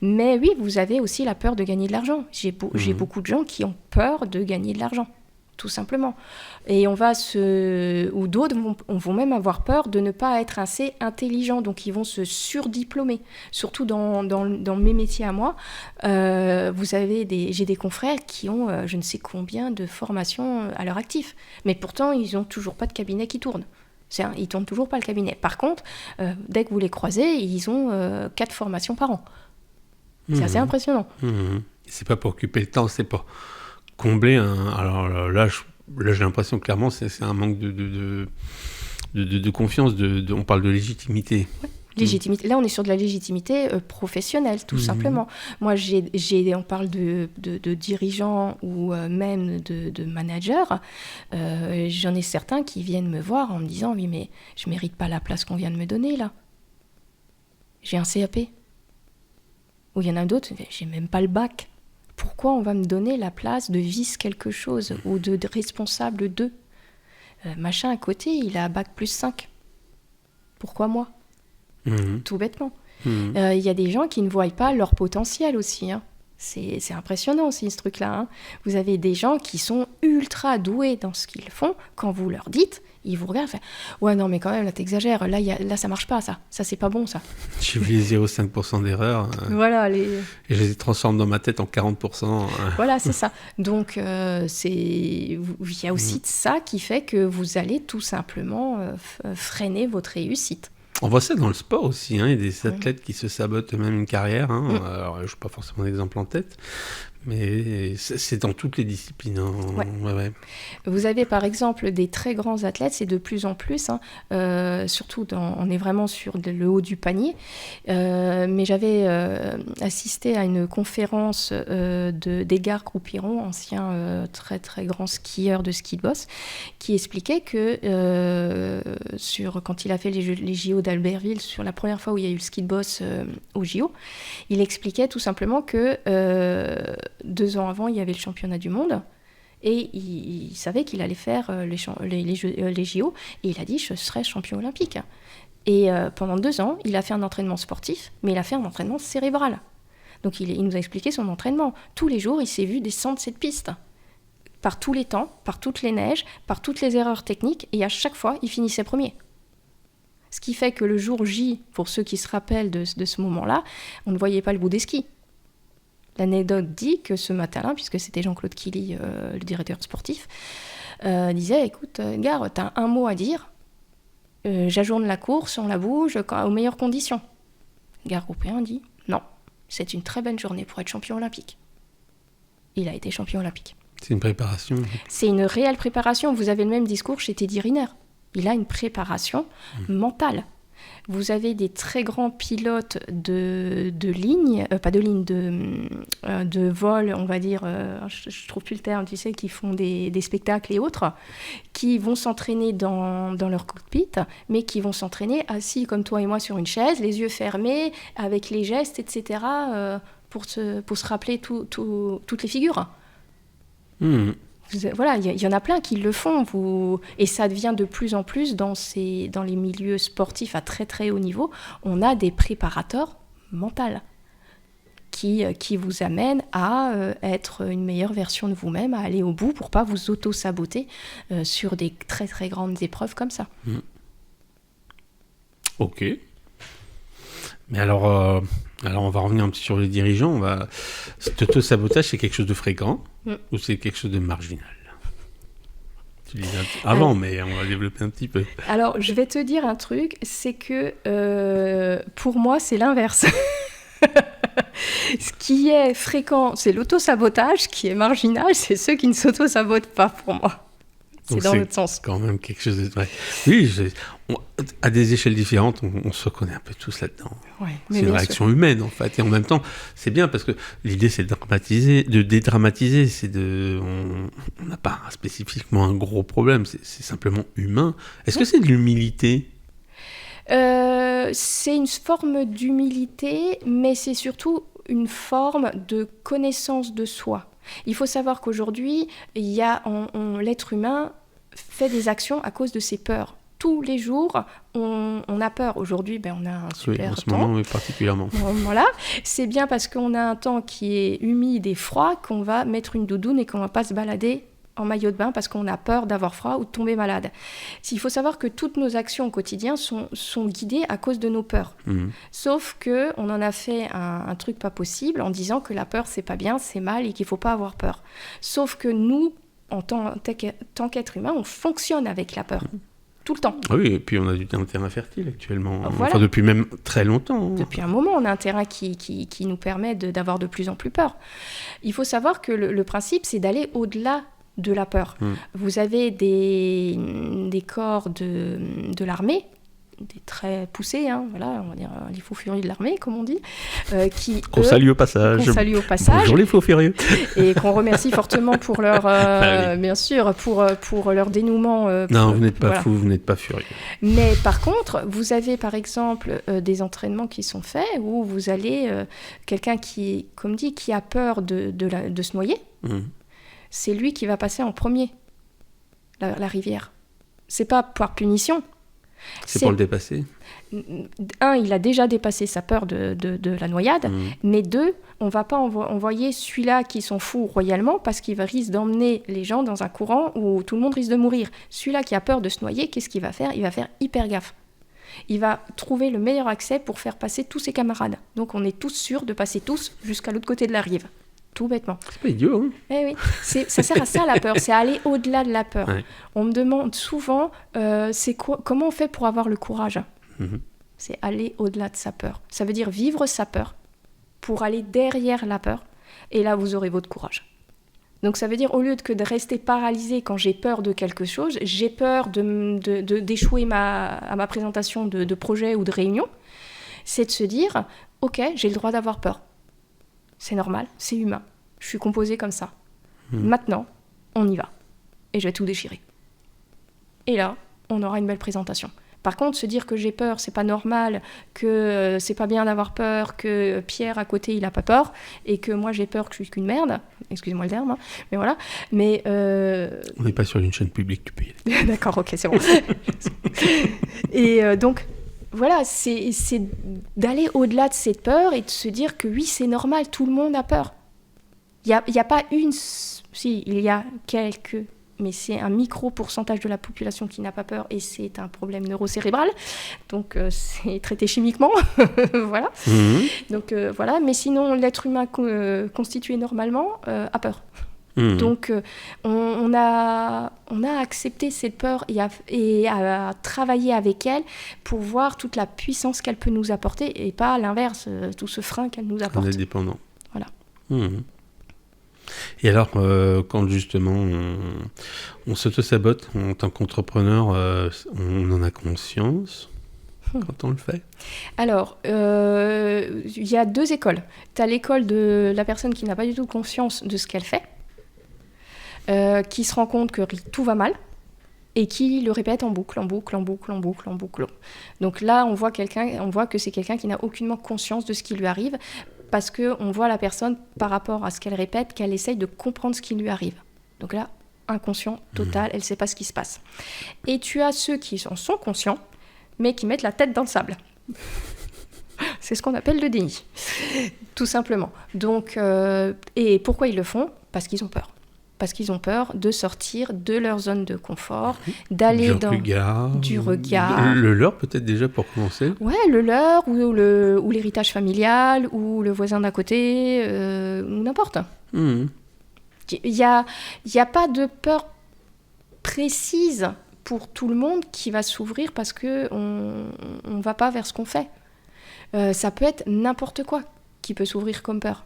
Mais oui, vous avez aussi la peur de gagner de l'argent. J'ai beaucoup de gens qui ont peur de gagner de l'argent. Tout simplement. Et ou d'autres vont même avoir peur de ne pas être assez intelligents, donc ils vont se surdiplômer. Surtout dans mes métiers à moi, j'ai des confrères qui ont je ne sais combien de formations à leur actif, mais pourtant ils n'ont toujours pas de cabinet qui tourne. Ils ne tournent toujours pas le cabinet. Par contre, dès que vous les croisez, ils ont 4 formations par an. C'est assez impressionnant. C'est pas pour occuper le temps, c'est pas... combler alors là j'ai l'impression clairement c'est un manque de confiance, on parle de légitimité. Légitimité. Là on est sur de la légitimité professionnelle tout simplement. Moi on parle de dirigeants ou même de managers, j'en ai certains qui viennent me voir en me disant oui mais je mérite pas la place qu'on vient de me donner là, j'ai un CAP, ou il y en a d'autres j'ai même pas le bac. Pourquoi on va me donner la place de vice quelque chose ou de responsable de ? Machin à côté, il a bac plus 5. Pourquoi moi ? Tout bêtement. Il y a des gens qui ne voient pas leur potentiel aussi. Hein. C'est impressionnant aussi ce truc-là. Hein. Vous avez des gens qui sont ultra doués dans ce qu'ils font. Quand vous leur dites, ils vous regardent et font « Ouais, non, mais quand même, là, t'exagères. Là, ça marche pas, ça. Ça, c'est pas bon, ça. » J'ai vu les 0,5% d'erreur. Voilà. Et je les transforme dans ma tête en 40%. Voilà, c'est ça. Donc, il y a aussi de ça qui fait que vous allez tout simplement freiner votre réussite. On voit ça dans le sport aussi, hein. Il y a des athlètes qui se sabotent eux-mêmes une carrière. Hein. Alors, je n'ai pas forcément d'exemple en tête, mais c'est dans toutes les disciplines. Hein. Ouais. Vous avez par exemple des très grands athlètes, c'est de plus en plus, hein, surtout on est vraiment sur le haut du panier, mais j'avais assisté à une conférence d'Edgar Groupiron, ancien très très grand skieur de ski de boss, qui expliquait que quand il a fait les JO d'Albertville, sur la première fois où il y a eu le ski de boss au JO, il expliquait tout simplement que 2 ans avant, il y avait le championnat du monde et il savait qu'il allait faire les JO et il a dit « je serai champion olympique ». Et pendant 2 ans, il a fait un entraînement sportif, mais il a fait un entraînement cérébral. Donc il nous a expliqué son entraînement. Tous les jours, il s'est vu descendre cette piste. Par tous les temps, par toutes les neiges, par toutes les erreurs techniques, et à chaque fois, il finissait premier. Ce qui fait que le jour J, pour ceux qui se rappellent de ce moment-là, on ne voyait pas le bout des skis. L'anecdote dit que ce matin-là, puisque c'était Jean-Claude Killy, le directeur sportif, disait « Écoute, Edgar, t'as un mot à dire, j'ajourne la course, on la bouge aux meilleures conditions. » Edgar Groupiron dit « Non, c'est une très bonne journée pour être champion olympique. » Il a été champion olympique. C'est une préparation. C'est une réelle préparation. Vous avez le même discours chez Teddy Riner. Il a une préparation mentale. Vous avez des très grands pilotes de ligne, pas de ligne, de vol, on va dire, je trouve plus le terme, tu sais, qui font des spectacles et autres, qui vont s'entraîner dans leur cockpit, mais qui vont s'entraîner assis comme toi et moi sur une chaise, les yeux fermés, avec les gestes, etc., pour se rappeler toutes les figures. Voilà, il y en a plein qui le font, et ça devient de plus en plus dans les milieux sportifs à très très haut niveau, on a des préparateurs mentaux qui vous amènent à être une meilleure version de vous-même, à aller au bout pour pas vous auto-saboter sur des très très grandes épreuves comme ça. Ok. Mais alors on va revenir un petit sur les dirigeants. Cet auto-sabotage, c'est quelque chose de fréquent ou c'est quelque chose de marginal ? Tu disais avant, mais on va développer un petit peu. Alors, je vais te dire un truc, c'est que pour moi, c'est l'inverse. Ce qui est fréquent, c'est l'auto-sabotage. Ce qui est marginal, c'est ceux qui ne s'auto-sabotent pas pour moi. C'est dans l'autre sens. C'est quand même quelque chose de vrai. Oui, à des échelles différentes, on se reconnaît un peu tous là-dedans. Ouais, c'est une réaction humaine, en fait. Et en même temps, c'est bien parce que l'idée, c'est de dédramatiser. On n'a pas spécifiquement un gros problème. C'est simplement humain. Est-ce que c'est de l'humilité ? C'est une forme d'humilité, mais c'est surtout une forme de connaissance de soi. Il faut savoir qu'aujourd'hui, l'être humain fait des actions à cause de ses peurs. Tous les jours, on a peur. Aujourd'hui, on a un super temps. En ce moment, oui, particulièrement. Voilà. C'est bien parce qu'on a un temps qui est humide et froid qu'on va mettre une doudoune et qu'on ne va pas se balader en maillot de bain parce qu'on a peur d'avoir froid ou de tomber malade. Il faut savoir que toutes nos actions au quotidien sont guidées à cause de nos peurs. Sauf qu'on en a fait un truc pas possible en disant que la peur, c'est pas bien, c'est mal et qu'il faut pas avoir peur. Sauf que nous, en tant qu'être humain, on fonctionne avec la peur. Tout le temps. Oui, et puis on a un terrain fertile actuellement. Voilà. Enfin, depuis même très longtemps. Depuis un moment, on a un terrain qui nous permet d'avoir de plus en plus peur. Il faut savoir que le principe, c'est d'aller au-delà de la peur. Vous avez des corps de l'armée, des très poussés, voilà, on va dire les faux furieux de l'armée, comme on dit, qu'on salue au passage. Bonjour les faux furieux. Et qu'on remercie fortement pour leur, bien sûr, pour leur dénouement. Non, vous n'êtes pas fous, vous n'êtes pas furieux. Mais par contre, vous avez par exemple des entraînements qui sont faits où vous allez, quelqu'un qui, comme dit, qui a peur de se noyer, c'est lui qui va passer en premier la rivière. c'est pas par punition. C'est pour le dépasser. Il a déjà dépassé sa peur de la noyade, mais 2, on va pas envoyer celui-là qui s'en fout royalement parce qu'il risque d'emmener les gens dans un courant où tout le monde risque de mourir. Celui-là qui a peur de se noyer, qu'est-ce qu'il va faire ? Il va faire hyper gaffe. Il va trouver le meilleur accès pour faire passer tous ses camarades. Donc on est tous sûrs de passer tous jusqu'à l'autre côté de la rive. Tout bêtement. C'est pas idiot, hein ? Eh oui, ça sert à ça la peur, c'est aller au-delà de la peur. Ouais. On me demande souvent, comment on fait pour avoir le courage ? C'est aller au-delà de sa peur. Ça veut dire vivre sa peur pour aller derrière la peur. Et là, vous aurez votre courage. Donc ça veut dire, au lieu de rester paralysé quand j'ai peur de quelque chose, j'ai peur d'échouer à ma présentation de projet ou de réunion, c'est de se dire, ok, j'ai le droit d'avoir peur. C'est normal, c'est humain. Je suis composée comme ça. Maintenant, on y va. Et je vais tout déchirer. Et là, on aura une belle présentation. Par contre, se dire que j'ai peur, c'est pas normal, que c'est pas bien d'avoir peur, que Pierre à côté, il a pas peur, et que moi j'ai peur que je suis qu'une merde, excusez-moi le terme, hein, mais voilà. Mais on n'est pas sur une chaîne publique, tu peux y aller. D'accord, ok, c'est bon. Et donc, voilà, c'est d'aller au-delà de cette peur et de se dire que oui, c'est normal, tout le monde a peur. Il y a pas une... Si, il y a quelques... Mais c'est un micro-pourcentage de la population qui n'a pas peur et c'est un problème neurocérébral. Donc, c'est traité chimiquement. Voilà. Donc, voilà. Mais sinon, l'être humain constitué normalement a peur. Donc, on a accepté cette peur et à travailler avec elle pour voir toute la puissance qu'elle peut nous apporter et pas à l'inverse, tout ce frein qu'elle nous apporte. On est dépendant. Voilà. Et alors, quand justement on s'auto-sabote en tant qu'entrepreneur, on en a conscience quand on le fait ? Alors, il y a 2 écoles. Tu as l'école de la personne qui n'a pas du tout conscience de ce qu'elle fait, qui se rend compte que tout va mal et qui le répète en boucle. Donc là, on voit que c'est quelqu'un qui n'a aucunement conscience de ce qui lui arrive parce qu'on voit la personne par rapport à ce qu'elle répète, qu'elle essaye de comprendre ce qui lui arrive. Donc là, inconscient total, elle ne sait pas ce qui se passe. Et tu as ceux qui en sont conscients, mais qui mettent la tête dans le sable. C'est ce qu'on appelle le déni, tout simplement. Donc, et pourquoi ils le font ? Parce qu'ils ont peur. Parce qu'ils ont peur de sortir de leur zone de confort, d'aller du regard. Le leur peut-être déjà pour commencer. Ouais, le leur ou l'héritage familial ou le voisin d'à côté ou n'importe. Il y a pas de peur précise pour tout le monde qui va s'ouvrir parce que on va pas vers ce qu'on fait. Ça peut être n'importe quoi qui peut s'ouvrir comme peur.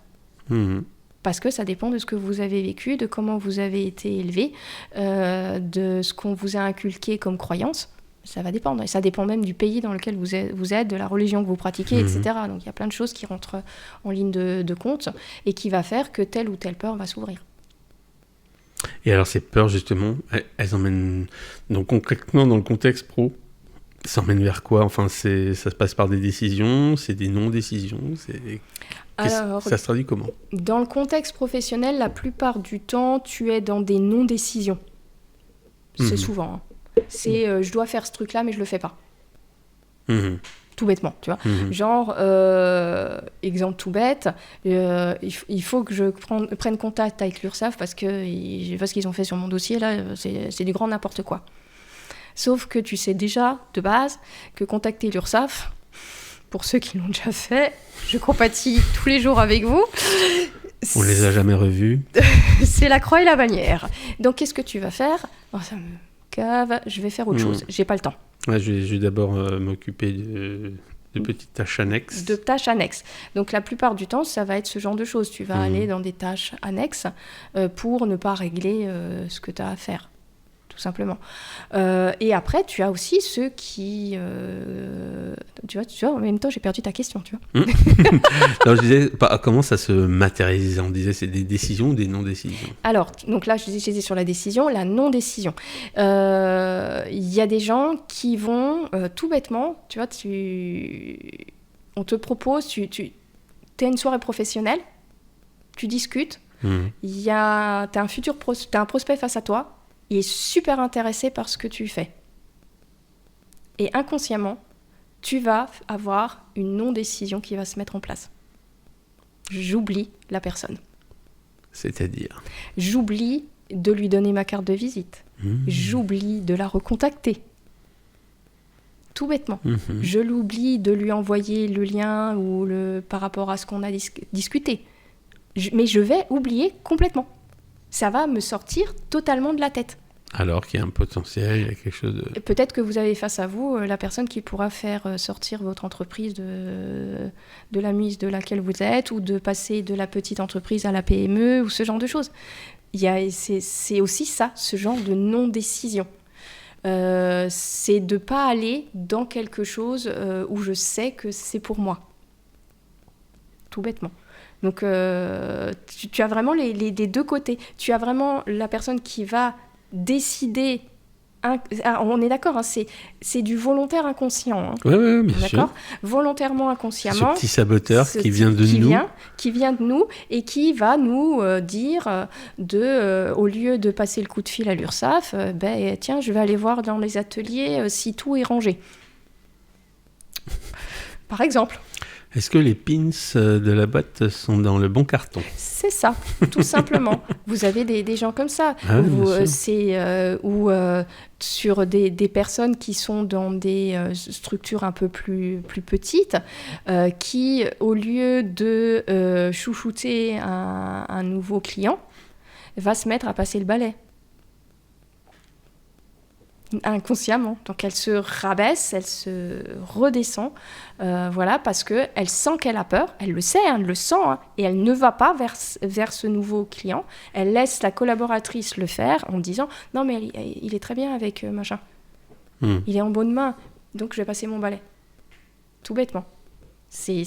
Parce que ça dépend de ce que vous avez vécu, de comment vous avez été élevé, de ce qu'on vous a inculqué comme croyance. Ça va dépendre. Et ça dépend même du pays dans lequel vous êtes, de la religion que vous pratiquez, etc. Donc il y a plein de choses qui rentrent en ligne de compte et qui va faire que telle ou telle peur va s'ouvrir. Et alors ces peurs, justement, elles emmènent... Donc concrètement, dans le contexte pro, ça emmène vers quoi ? Enfin, ça se passe par des décisions, c'est des non-décisions, Alors, ça se traduit comment ? Dans le contexte professionnel, la plupart du temps, tu es dans des non-décisions. C'est souvent. Hein. C'est je dois faire ce truc-là, mais je le fais pas. Tout bêtement, tu vois. Genre, exemple tout bête, il faut que je prenne contact avec l'URSSAF parce que je vois ce qu'ils ont fait sur mon dossier, là, c'est du grand n'importe quoi. Sauf que tu sais déjà, de base, que contacter l'URSSAF, pour ceux qui l'ont déjà fait, je compatis tous les jours avec vous. On les a jamais revus. C'est la croix et la bannière. Donc, qu'est-ce que tu vas faire ? Ça me cave, je vais faire autre chose. J'ai pas le temps. Ouais, je vais d'abord m'occuper de petites tâches annexes. De tâches annexes. Donc, la plupart du temps, ça va être ce genre de choses. Tu vas aller dans des tâches annexes pour ne pas régler ce que tu as à faire. Tout simplement. Et après, tu as aussi ceux qui... tu vois, en même temps, j'ai perdu ta question, tu vois. Alors, je disais, comment ça se matérialise ? On disait, c'est des décisions ou des non-décisions ? Alors, donc là, j'étais sur la décision, la non-décision. Il y a des gens qui vont, tout bêtement, tu vois, on te propose, t'es une soirée professionnelle, tu discutes, t'as un prospect face à toi, il est super intéressé par ce que tu fais. Et inconsciemment, tu vas avoir une non-décision qui va se mettre en place. J'oublie la personne. C'est-à-dire ? J'oublie de lui donner ma carte de visite. J'oublie de la recontacter. Tout bêtement. Je l'oublie de lui envoyer le lien ou par rapport à ce qu'on a discuté. Mais je vais oublier complètement. Ça va me sortir totalement de la tête. Alors qu'il y a un potentiel, il y a quelque chose de... Peut-être que vous avez face à vous la personne qui pourra faire sortir votre entreprise de la mise de laquelle vous êtes, ou de passer de la petite entreprise à la PME, ou ce genre de choses. C'est aussi ça, ce genre de non-décision. C'est de ne pas aller dans quelque chose où je sais que c'est pour moi. Tout bêtement. Donc, tu as vraiment les deux côtés. Tu as vraiment la personne qui va décider... on est d'accord, hein, c'est du volontaire inconscient. Hein. Oui, bien sûr. Volontairement, inconsciemment. Ce petit saboteur qui vient de nous. Qui vient de nous et qui va nous dire, au lieu de passer le coup de fil à l'URSSAF, tiens, je vais aller voir dans les ateliers si tout est rangé. Par exemple. Est-ce que les pins de la boîte sont dans le bon carton ? C'est ça, tout simplement. Vous avez des gens comme ça. Sur des personnes qui sont dans des structures un peu plus petites, qui, au lieu de chouchouter un nouveau client, va se mettre à passer le balai. Inconsciemment. Donc elle se rabaisse, elle se redescend, parce qu'elle sent qu'elle a peur, elle le sait, elle le sent, et elle ne va pas vers ce nouveau client. Elle laisse la collaboratrice le faire en disant « Non mais il est très bien avec machin, il est en bonne main, donc je vais passer mon balai. » Tout bêtement. C'est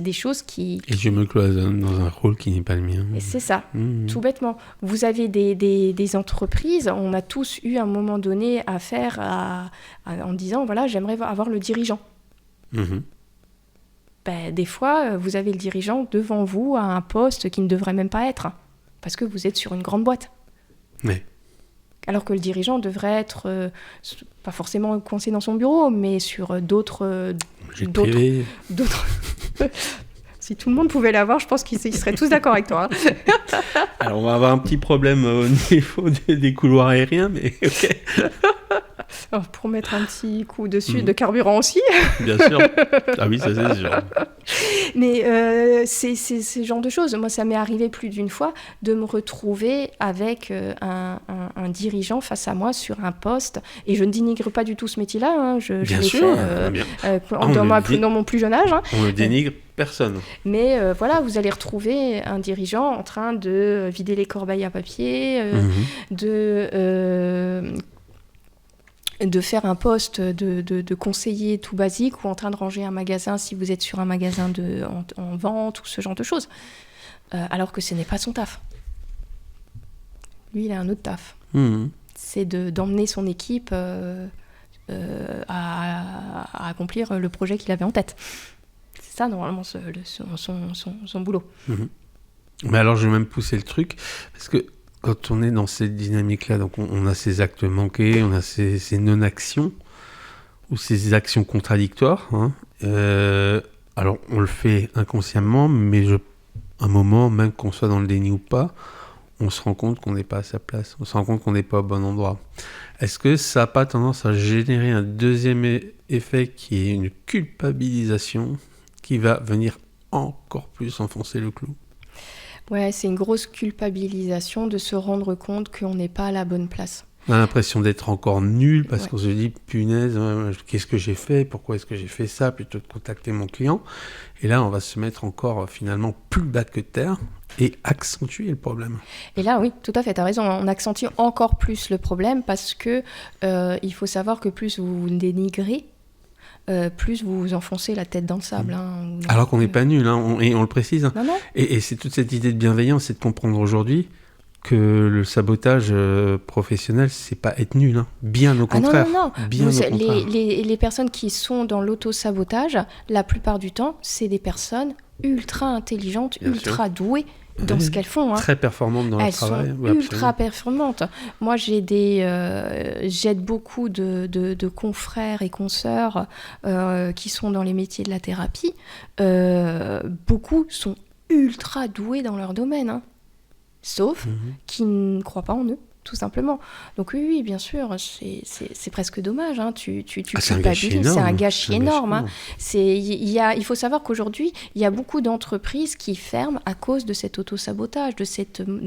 des choses qui... Et je me cloisonne dans un rôle qui n'est pas le mien. Et c'est ça, tout bêtement. Vous avez des entreprises, on a tous eu à un moment donné affaire en disant, voilà, j'aimerais avoir le dirigeant. Des fois, vous avez le dirigeant devant vous à un poste qui ne devrait même pas être, parce que vous êtes sur une grande boîte. Ouais. Alors que le dirigeant devrait être, pas forcément coincé dans son bureau, mais sur d'autres... Si tout le monde pouvait l'avoir, je pense qu'ils seraient tous d'accord avec toi. Hein. Alors, on va avoir un petit problème au niveau des couloirs aériens, mais ok. Alors, pour mettre un petit coup dessus de carburant aussi. Bien sûr. Ah oui, ça c'est sûr. Mais c'est ce genre de choses. Moi, ça m'est arrivé plus d'une fois de me retrouver avec un dirigeant face à moi sur un poste. Et je ne dénigre pas du tout ce métier-là. Hein. Je bien l'ai sûr. fait dans mon plus jeune âge. Hein. On ne dénigre personne. Mais vous allez retrouver un dirigeant en train de vider les corbeilles à papier, de faire un poste de conseiller tout basique, ou en train de ranger un magasin si vous êtes sur un magasin en vente, ou ce genre de choses. Alors que ce n'est pas son taf. Lui, il a un autre taf. C'est d'emmener son équipe à accomplir le projet qu'il avait en tête. C'est ça, normalement, son boulot. Mais alors, je vais même pousser le truc, parce que quand on est dans cette dynamique-là, donc on a ces actes manqués, on a ces non-actions, ou ces actions contradictoires. Hein. Alors, on le fait inconsciemment, mais un moment, même qu'on soit dans le déni ou pas, on se rend compte qu'on n'est pas à sa place, on se rend compte qu'on n'est pas au bon endroit. Est-ce que ça n'a pas tendance à générer un deuxième effet qui est une culpabilisation qui va venir encore plus enfoncer le clou ? Ouais, c'est une grosse culpabilisation de se rendre compte qu'on n'est pas à la bonne place. On a l'impression d'être encore nul parce qu'on se dit, punaise, qu'est-ce que j'ai fait ? Pourquoi est-ce que j'ai fait ça plutôt que de contacter mon client ? Et là, on va se mettre encore finalement plus bas que terre et accentuer le problème. Et là, oui, tout à fait, tu as raison. On accentue encore plus le problème parce que il faut savoir que plus vous vous dénigrez, plus vous vous enfoncez la tête dans le sable. Hein, alors qu'on n'est pas nul, hein, et on le précise. Hein. Non. Et c'est toute cette idée de bienveillance, c'est de comprendre aujourd'hui que le sabotage professionnel, c'est pas être nul. Hein. Bien au contraire. Non. Bien au contraire. Les personnes qui sont dans l'auto-sabotage, la plupart du temps, c'est des personnes ultra intelligentes, ultra douées, dans ce qu'elles font. Très performantes dans leur travail. Elles sont ultra performantes. Moi, j'aide beaucoup de confrères et consoeurs qui sont dans les métiers de la thérapie. Beaucoup sont ultra doués dans leur domaine, hein. Sauf qu'ils ne croient pas en eux, tout simplement. Donc oui, bien sûr, c'est presque dommage. Hein. Tu c'est un gâchis énorme. C'est un gâchis énorme. Hein. Il faut savoir qu'aujourd'hui, il y a beaucoup d'entreprises qui ferment à cause de cet auto-sabotage, de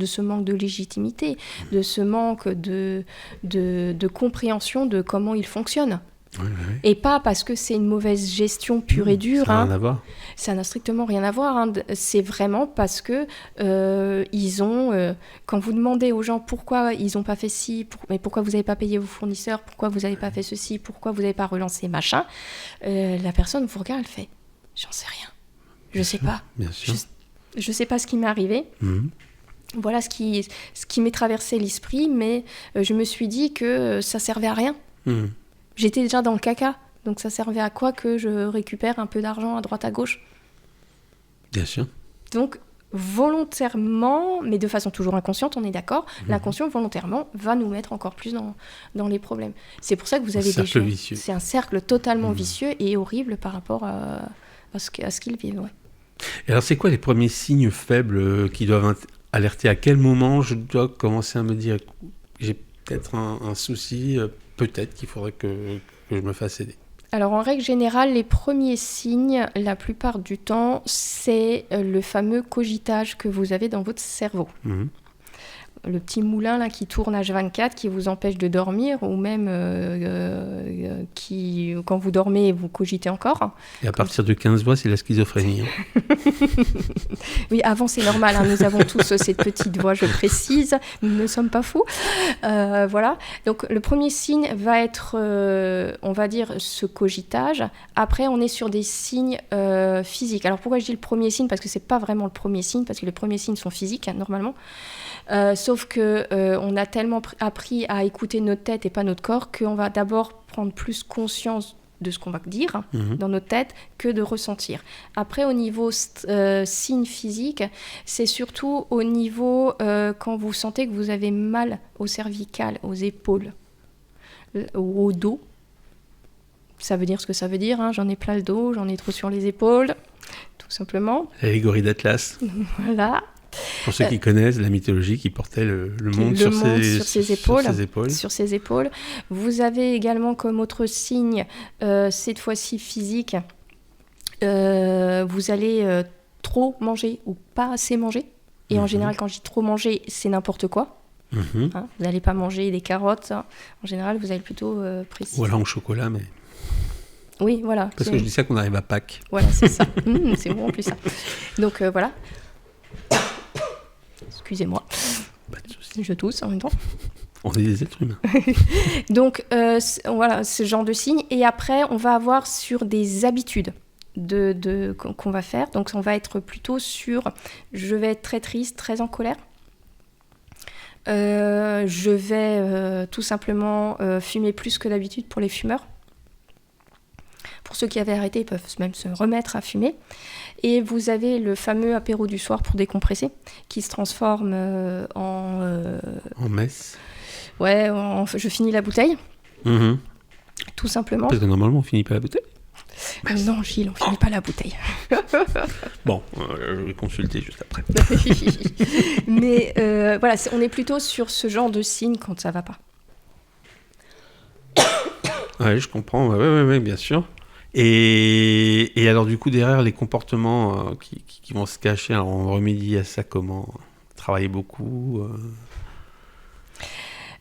ce manque de légitimité, de ce manque de compréhension de comment ils fonctionnent. Oui. Et pas parce que c'est une mauvaise gestion pure et dure. Ça n'a rien à voir. Ça n'a strictement rien à voir. Hein. C'est vraiment parce que ils ont... quand vous demandez aux gens pourquoi ils n'ont pas fait ci, mais pourquoi vous n'avez pas payé vos fournisseurs, pourquoi vous n'avez pas fait ceci, pourquoi vous n'avez pas relancé machin, la personne vous regarde, elle fait « J'en sais rien. Je sais pas. Bien sûr. Je sais pas ce qui m'est arrivé. Voilà ce qui m'est traversé l'esprit, mais je me suis dit que ça servait à rien. J'étais déjà dans le caca, donc ça servait à quoi que je récupère un peu d'argent à droite à gauche ? Bien sûr. Donc, volontairement, mais de façon toujours inconsciente, on est d'accord, l'inconscient, volontairement, va nous mettre encore plus dans les problèmes. C'est pour ça que vous avez des gens... vicieux. C'est un cercle totalement vicieux et horrible par rapport à ce qu'ils vivent. Ouais. Et alors, c'est quoi les premiers signes faibles qui doivent alerter ? À quel moment je dois commencer à me dire j'ai peut-être un souci, peut-être qu'il faudrait que je me fasse aider ? Alors, en règle générale, les premiers signes, la plupart du temps, c'est le fameux cogitage que vous avez dans votre cerveau. Le petit moulin là, qui tourne H24, qui vous empêche de dormir, ou même qui, quand vous dormez, vous cogitez encore. Et à partir de 15 voix, c'est la schizophrénie. Oui, avant, c'est normal. Hein, nous avons tous cette petite voix, je précise. Nous ne sommes pas fous. Voilà. Donc, le premier signe va être, on va dire, ce cogitage. Après, on est sur des signes physiques. Alors, pourquoi je dis le premier signe ? Parce que ce n'est pas vraiment le premier signe, parce que les premiers signes sont physiques, hein, normalement. Sauf qu'on a tellement appris à écouter notre tête et pas notre corps qu'on va d'abord prendre plus conscience de ce qu'on va dire dans notre tête que de ressentir. Après, au niveau signe physique, c'est surtout au niveau quand vous sentez que vous avez mal au cervical, aux épaules ou au dos. Ça veut dire ce que ça veut dire. Hein. J'en ai plein le dos, j'en ai trop sur les épaules, tout simplement. L'allégorie d'Atlas. Voilà. Pour ceux qui connaissent la mythologie, qui portait le monde sur ses épaules. Vous avez également comme autre signe, cette fois-ci physique, vous allez trop manger ou pas assez manger. Et en général, quand je dis trop manger, c'est n'importe quoi. Hein, vous n'allez pas manger des carottes. Hein. En général, vous allez plutôt préciser. Ou alors en chocolat, mais... Oui, voilà. Parce que je dis ça qu'on arrive à Pâques. Voilà, c'est ça. C'est bon en plus ça. Donc voilà. Excusez-moi. Pas de souci. Je tousse en même temps. On est des êtres humains. Donc voilà, ce genre de signes. Et après, on va avoir sur des habitudes qu'on va faire. Donc on va être plutôt sur je vais être très triste, très en colère. Je vais tout simplement fumer plus que d'habitude pour les fumeurs. Pour ceux qui avaient arrêté, ils peuvent même se remettre à fumer. Et vous avez le fameux apéro du soir pour décompresser, qui se transforme en messe. Ouais, je finis la bouteille. Tout simplement. Parce que normalement, on finit pas la bouteille. Non, Gilles, on finit pas la bouteille. Bon, je vais consulter juste après. Mais voilà, on est plutôt sur ce genre de signe quand ça va pas. Ouais, je comprends. Ouais, bien sûr. Et alors, du coup, derrière les comportements qui vont se cacher, alors on remédie à ça comment ? Travailler beaucoup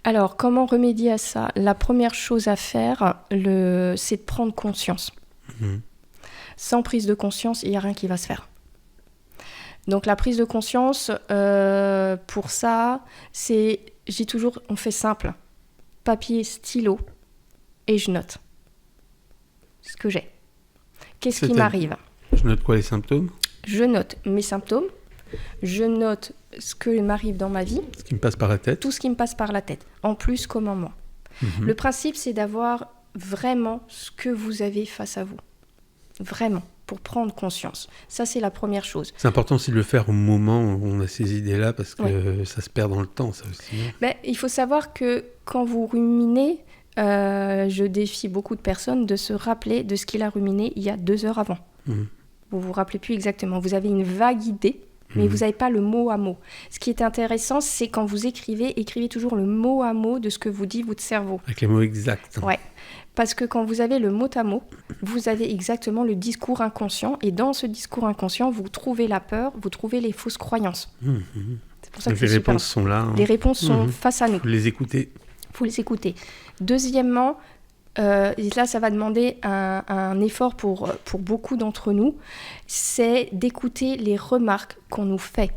Alors, comment remédier à ça ? La première chose à faire, c'est de prendre conscience. Sans prise de conscience, il n'y a rien qui va se faire. Donc, la prise de conscience, pour ça, c'est, je dis toujours, on fait simple. Papier, stylo, et je note ce que j'ai. Qu'est-ce qui m'arrive ? Je note quoi, les symptômes ? Je note mes symptômes. Je note ce que m'arrive dans ma vie. Ce qui me passe par la tête. Tout ce qui me passe par la tête. En plus, comme en moi. Le principe, c'est d'avoir vraiment ce que vous avez face à vous. Vraiment. pour prendre conscience. Ça, c'est la première chose. C'est important aussi de le faire au moment où on a ces idées-là, parce que ça se perd dans le temps, ça aussi. Il faut savoir que quand vous ruminez, je défie beaucoup de personnes de se rappeler de ce qu'il a ruminé il y a 2 heures avant. Vous vous rappelez plus exactement. Vous avez une vague idée, mais vous n'avez pas le mot à mot. Ce qui est intéressant, c'est quand vous écrivez toujours le mot à mot de ce que vous dit votre cerveau. Avec les mots exacts. Ouais. Parce que quand vous avez le mot à mot, vous avez exactement le discours inconscient. Et dans ce discours inconscient, vous trouvez la peur, vous trouvez les fausses croyances. C'est pour ça que les réponses sont là. Les réponses sont face à nous. Faut les écouter. Faut les écouter. Deuxièmement, et là, ça va demander un effort pour beaucoup d'entre nous, c'est d'écouter les remarques qu'on nous fait.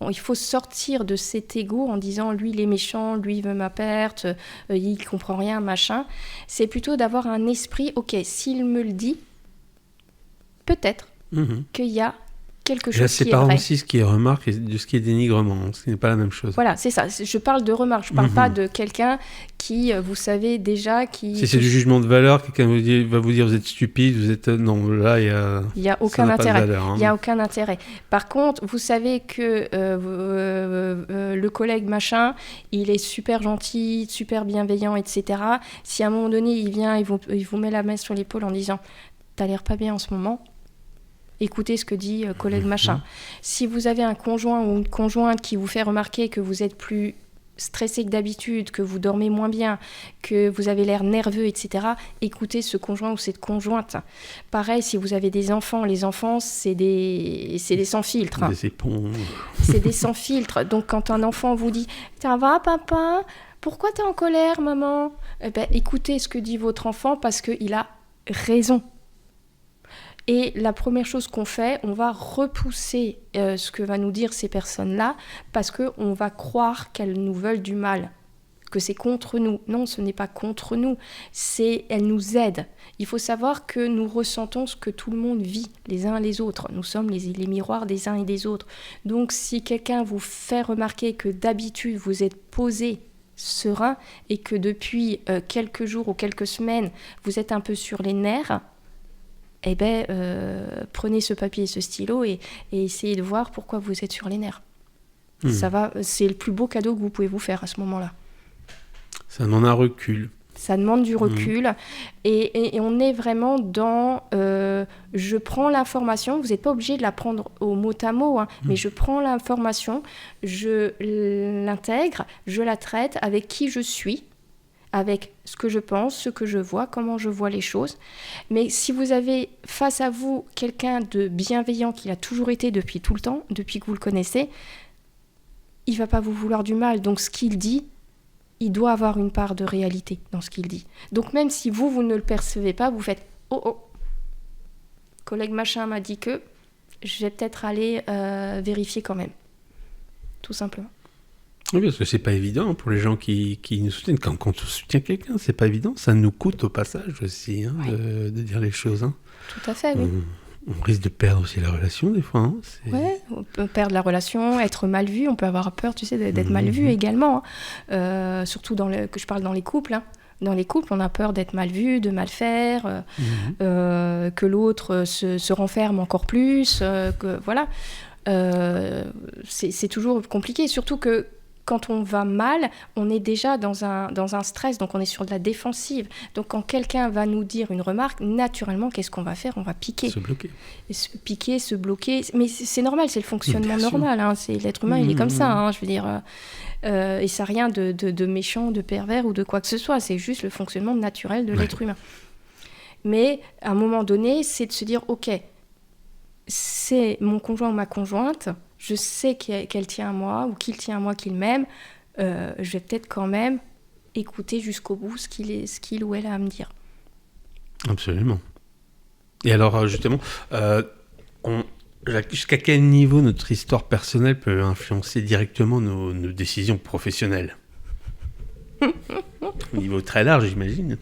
Il faut sortir de cet ego en disant « lui, il est méchant, lui, il veut ma perte, il comprend rien, machin ». C'est plutôt d'avoir un esprit « ok, s'il me le dit, peut-être qu'il y a quelque chose qui est vrai ». Je sépare aussi ce qui est remarque de ce qui est dénigrement, ce qui n'est pas la même chose. Voilà, c'est ça. Je parle de remarque, je ne parle pas de quelqu'un qui, vous savez déjà, qui... Si c'est du jugement de valeur, quelqu'un va vous dire vous êtes stupide, vous êtes... Non, là, il y a aucun intérêt. Valeur, Il n'y a aucun intérêt. Par contre, vous savez que le collègue machin, il est super gentil, super bienveillant, etc. Si à un moment donné, il vient, il vous met la main sur l'épaule en disant « t'as l'air pas bien en ce moment », écoutez ce que dit collègue machin. Si vous avez un conjoint ou une conjointe qui vous fait remarquer que vous êtes plus stressé que d'habitude, que vous dormez moins bien, que vous avez l'air nerveux, etc., écoutez ce conjoint ou cette conjointe. Pareil, si vous avez des enfants, les enfants, c'est des sans filtre. Des éponges. C'est des sans filtre. Donc quand un enfant vous dit « ça va papa ? Pourquoi t'es en colère maman ?» écoutez ce que dit votre enfant parce qu'il a raison. Et la première chose qu'on fait, on va repousser ce que va nous dire ces personnes-là parce qu'on va croire qu'elles nous veulent du mal, que c'est contre nous. Non, ce n'est pas contre nous, elles nous aident. Il faut savoir que nous ressentons ce que tout le monde vit, les uns les autres. Nous sommes les miroirs des uns et des autres. Donc si quelqu'un vous fait remarquer que d'habitude vous êtes posé, serein, et que depuis quelques jours ou quelques semaines, vous êtes un peu sur les nerfs, prenez ce papier et ce stylo et essayez de voir pourquoi vous êtes sur les nerfs. C'est le plus beau cadeau que vous pouvez vous faire à ce moment-là. Ça demande un recul. Ça demande du recul et on est vraiment dans je prends l'information, vous n'êtes pas obligé de la prendre au mot à mot, mais je prends l'information, je l'intègre, je la traite avec qui je suis, avec ce que je pense, ce que je vois, comment je vois les choses. Mais si vous avez face à vous quelqu'un de bienveillant qui l'a toujours été depuis tout le temps, depuis que vous le connaissez, il ne va pas vous vouloir du mal. Donc ce qu'il dit, il doit avoir une part de réalité dans ce qu'il dit. Donc même si vous ne le percevez pas, vous faites « Oh, collègue machin m'a dit que je vais peut-être aller vérifier quand même. » Tout simplement. Oui, parce que c'est pas évident pour les gens qui nous soutiennent. Quand on soutient quelqu'un, c'est pas évident. Ça nous coûte au passage aussi de dire les choses. Tout à fait, oui. On risque de perdre aussi la relation des fois. Oui, on peut perdre la relation, être mal vu. On peut avoir peur, tu sais, d'être mal vu également. Surtout que je parle dans les couples. Dans les couples, on a peur d'être mal vu, de mal faire, que l'autre se renferme encore plus. Voilà. C'est toujours compliqué, surtout que quand on va mal, on est déjà dans un stress, donc on est sur de la défensive. Donc quand quelqu'un va nous dire une remarque, naturellement, qu'est-ce qu'on va faire ? On va piquer. Se bloquer. Piquer, se bloquer. Mais c'est normal, c'est le fonctionnement normal. C'est l'être humain, il est comme ça. Je veux dire, et ça n'a rien de méchant, de pervers ou de quoi que ce soit. C'est juste le fonctionnement naturel de l'être humain. Mais à un moment donné, c'est de se dire, ok, c'est mon conjoint ou ma conjointe, je sais qu'elle tient à moi ou qu'il tient à moi, qu'il m'aime, je vais peut-être quand même écouter jusqu'au bout ce qu'il ou elle a à me dire. Absolument. Et alors justement, jusqu'à quel niveau notre histoire personnelle peut influencer directement nos décisions professionnelles ? Au niveau très large, j'imagine.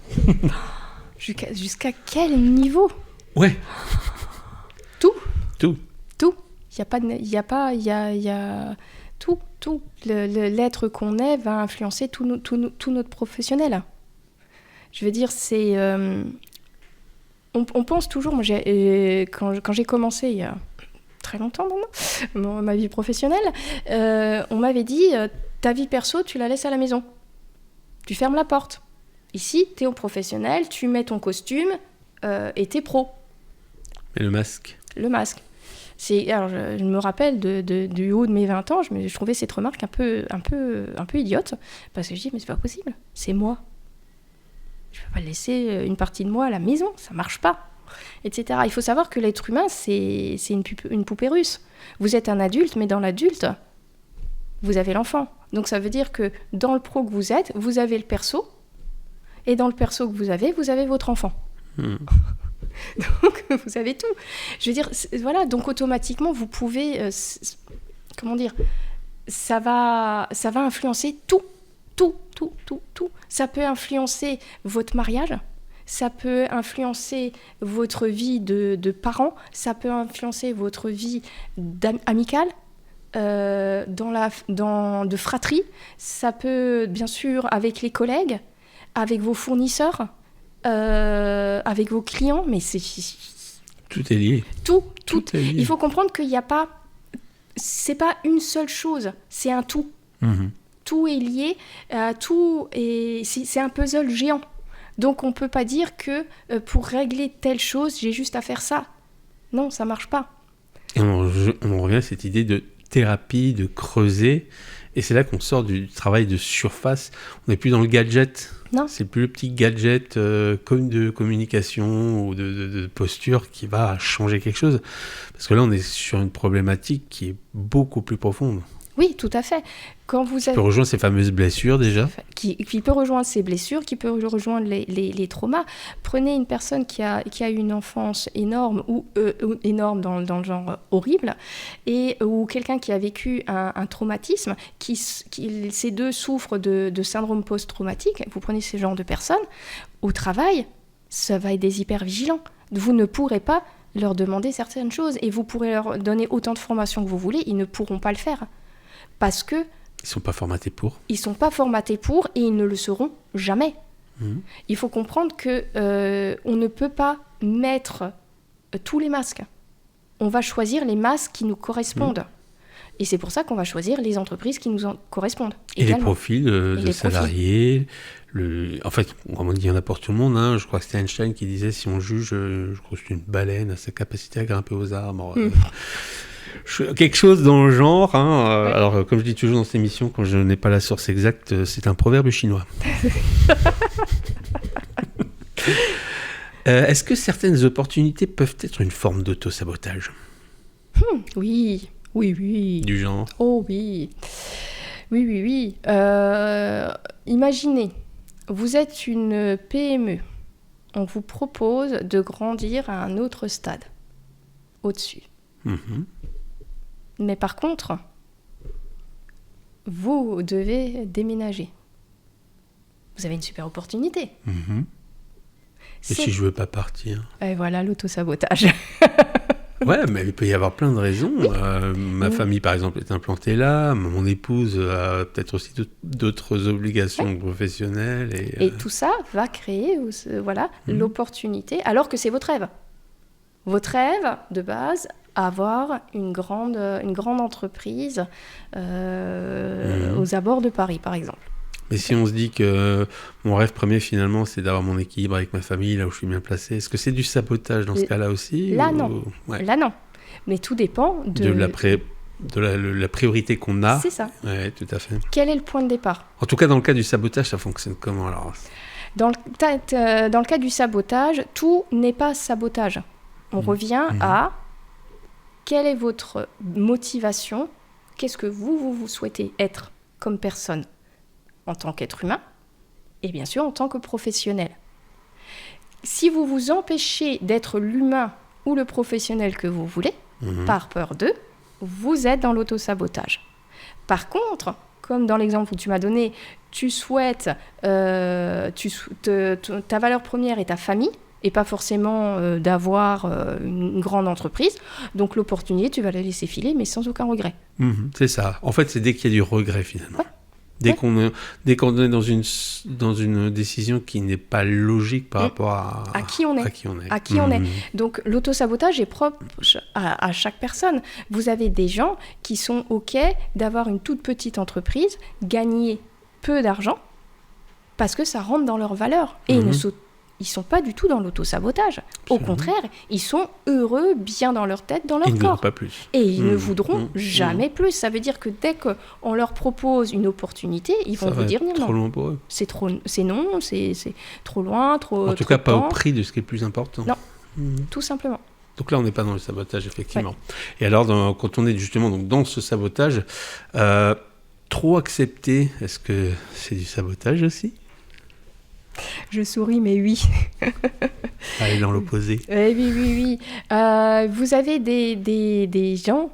Jusqu'à quel niveau ? Ouais. Tout. Il y a tout. L'être qu'on est va influencer tout notre professionnel. Je veux dire, on pense toujours, moi, quand j'ai commencé il y a très longtemps maintenant, ma vie professionnelle, on m'avait dit, ta vie perso, tu la laisses à la maison. Tu fermes la porte. Ici, t'es au professionnel, tu mets ton costume et t'es pro. Et le masque. Le masque. Alors, je me rappelle du haut de mes 20 ans, je trouvais cette remarque un peu idiote, parce que je dis, mais c'est pas possible, c'est moi. Je peux pas laisser une partie de moi à la maison, ça marche pas, etc. Il faut savoir que l'être humain, c'est une poupée russe. Vous êtes un adulte, mais dans l'adulte, vous avez l'enfant. Donc ça veut dire que dans le pro que vous êtes, vous avez le perso, et dans le perso que vous avez votre enfant. Donc, vous avez tout. Je veux dire, voilà, donc automatiquement, vous pouvez... comment dire, ça va influencer tout. Ça peut influencer votre mariage, ça peut influencer votre vie de parents, ça peut influencer votre vie amicale, de fratrie, ça peut, bien sûr, avec les collègues, avec vos fournisseurs, avec vos clients, mais tout est lié. Tout est lié. Il faut comprendre qu'il n'y a pas, c'est pas une seule chose, c'est un tout. Tout est lié, c'est un puzzle géant. Donc on peut pas dire que pour régler telle chose, j'ai juste à faire ça. Non, ça marche pas. Et on revient à cette idée de thérapie, de creuser, et c'est là qu'on sort du travail de surface. On n'est plus dans le gadget. Non. C'est plus le petit gadget comme de communication ou de posture qui va changer quelque chose. Parce que là, on est sur une problématique qui est beaucoup plus profonde. Oui, tout à fait. Quand vous qui peut rejoindre ces fameuses blessures déjà. Qui peut rejoindre ces blessures, qui peut rejoindre les traumas. Prenez une personne qui a eu une enfance énorme ou énorme dans le genre horrible, ou quelqu'un qui a vécu un traumatisme, ces deux souffrent de syndrome post-traumatique. Vous prenez ce genre de personnes, au travail, ça va être des hyper-vigilants. Vous ne pourrez pas leur demander certaines choses et vous pourrez leur donner autant de formations que vous voulez, ils ne pourront pas le faire. Parce que ils sont pas formatés pour. Ils sont pas formatés pour et ils ne le seront jamais. Il faut comprendre que on ne peut pas mettre tous les masques. On va choisir les masques qui nous correspondent. Et c'est pour ça qu'on va choisir les entreprises qui nous correspondent. Et également. Les profils de salariés. En fait, on dit, il y en a pour tout le monde. Hein. Je crois que c'était Einstein qui disait si on juge, je crois que c'est une baleine à sa capacité à grimper aux arbres. Quelque chose dans le genre. Hein. Ouais. Alors, comme je dis toujours dans cette émission, quand je n'ai pas la source exacte, c'est un proverbe chinois. Est-ce que certaines opportunités peuvent être une forme d'auto-sabotage ? Oui. Du genre ? Oh oui. Oui. Imaginez, vous êtes une PME. On vous propose de grandir à un autre stade, au-dessus. Mais par contre, vous devez déménager. Vous avez une super opportunité. Et si je ne veux pas partir ? Et voilà, l'auto-sabotage. Ouais, mais il peut y avoir plein de raisons. Oui. Ma famille, par exemple, est implantée là. Mon épouse a peut-être aussi d'autres obligations professionnelles. Et tout ça va créer l'opportunité, alors que c'est votre rêve. Votre rêve, de base, avoir une grande entreprise aux abords de Paris, par exemple. Mais si on se dit que mon rêve premier, finalement, c'est d'avoir mon équilibre avec ma famille, là où je suis bien placé, est-ce que c'est du sabotage dans ce cas-là aussi ? Là, non. Ouais. Là, non. Mais tout dépend de la priorité qu'on a. C'est ça. Oui, tout à fait. Quel est le point de départ ? En tout cas, dans le cas du sabotage, ça fonctionne comment alors ? Dans le cas du sabotage, tout n'est pas sabotage. On revient à quelle est votre motivation ? Qu'est-ce que vous souhaitez être comme personne ? En tant qu'être humain, et bien sûr en tant que professionnel. Si vous vous empêchez d'être l'humain ou le professionnel que vous voulez, par peur d'eux, vous êtes dans l'auto-sabotage. Par contre, comme dans l'exemple où tu m'as donné, tu souhaites, ta valeur première est ta famille, et pas forcément d'avoir une grande entreprise. Donc l'opportunité, tu vas la laisser filer, mais sans aucun regret. C'est ça. En fait, c'est dès qu'il y a du regret, finalement. Ouais. Dès qu'on est dans une décision qui n'est pas logique par rapport à qui on est. Donc l'autosabotage est propre à chaque personne. Vous avez des gens qui sont OK d'avoir une toute petite entreprise, gagner peu d'argent, parce que ça rentre dans leurs valeurs. Et ils sont pas du tout dans l'autosabotage. Au contraire, ils sont heureux, bien dans leur tête, dans leur corps. Ils ne voudront pas plus. Et ils ne voudront jamais plus. Ça veut dire que dès qu'on leur propose une opportunité, ils vont vous dire non. C'est trop loin pour eux. C'est non, c'est trop loin, trop. En tout cas, pas au prix de ce qui est le plus important. Non, tout simplement. Donc là, on n'est pas dans le sabotage, effectivement. Ouais. Et alors, quand on est justement dans ce sabotage, trop accepter, est-ce que c'est du sabotage aussi ? Je souris, mais oui. Allez, dans l'opposé. Oui. Vous avez des gens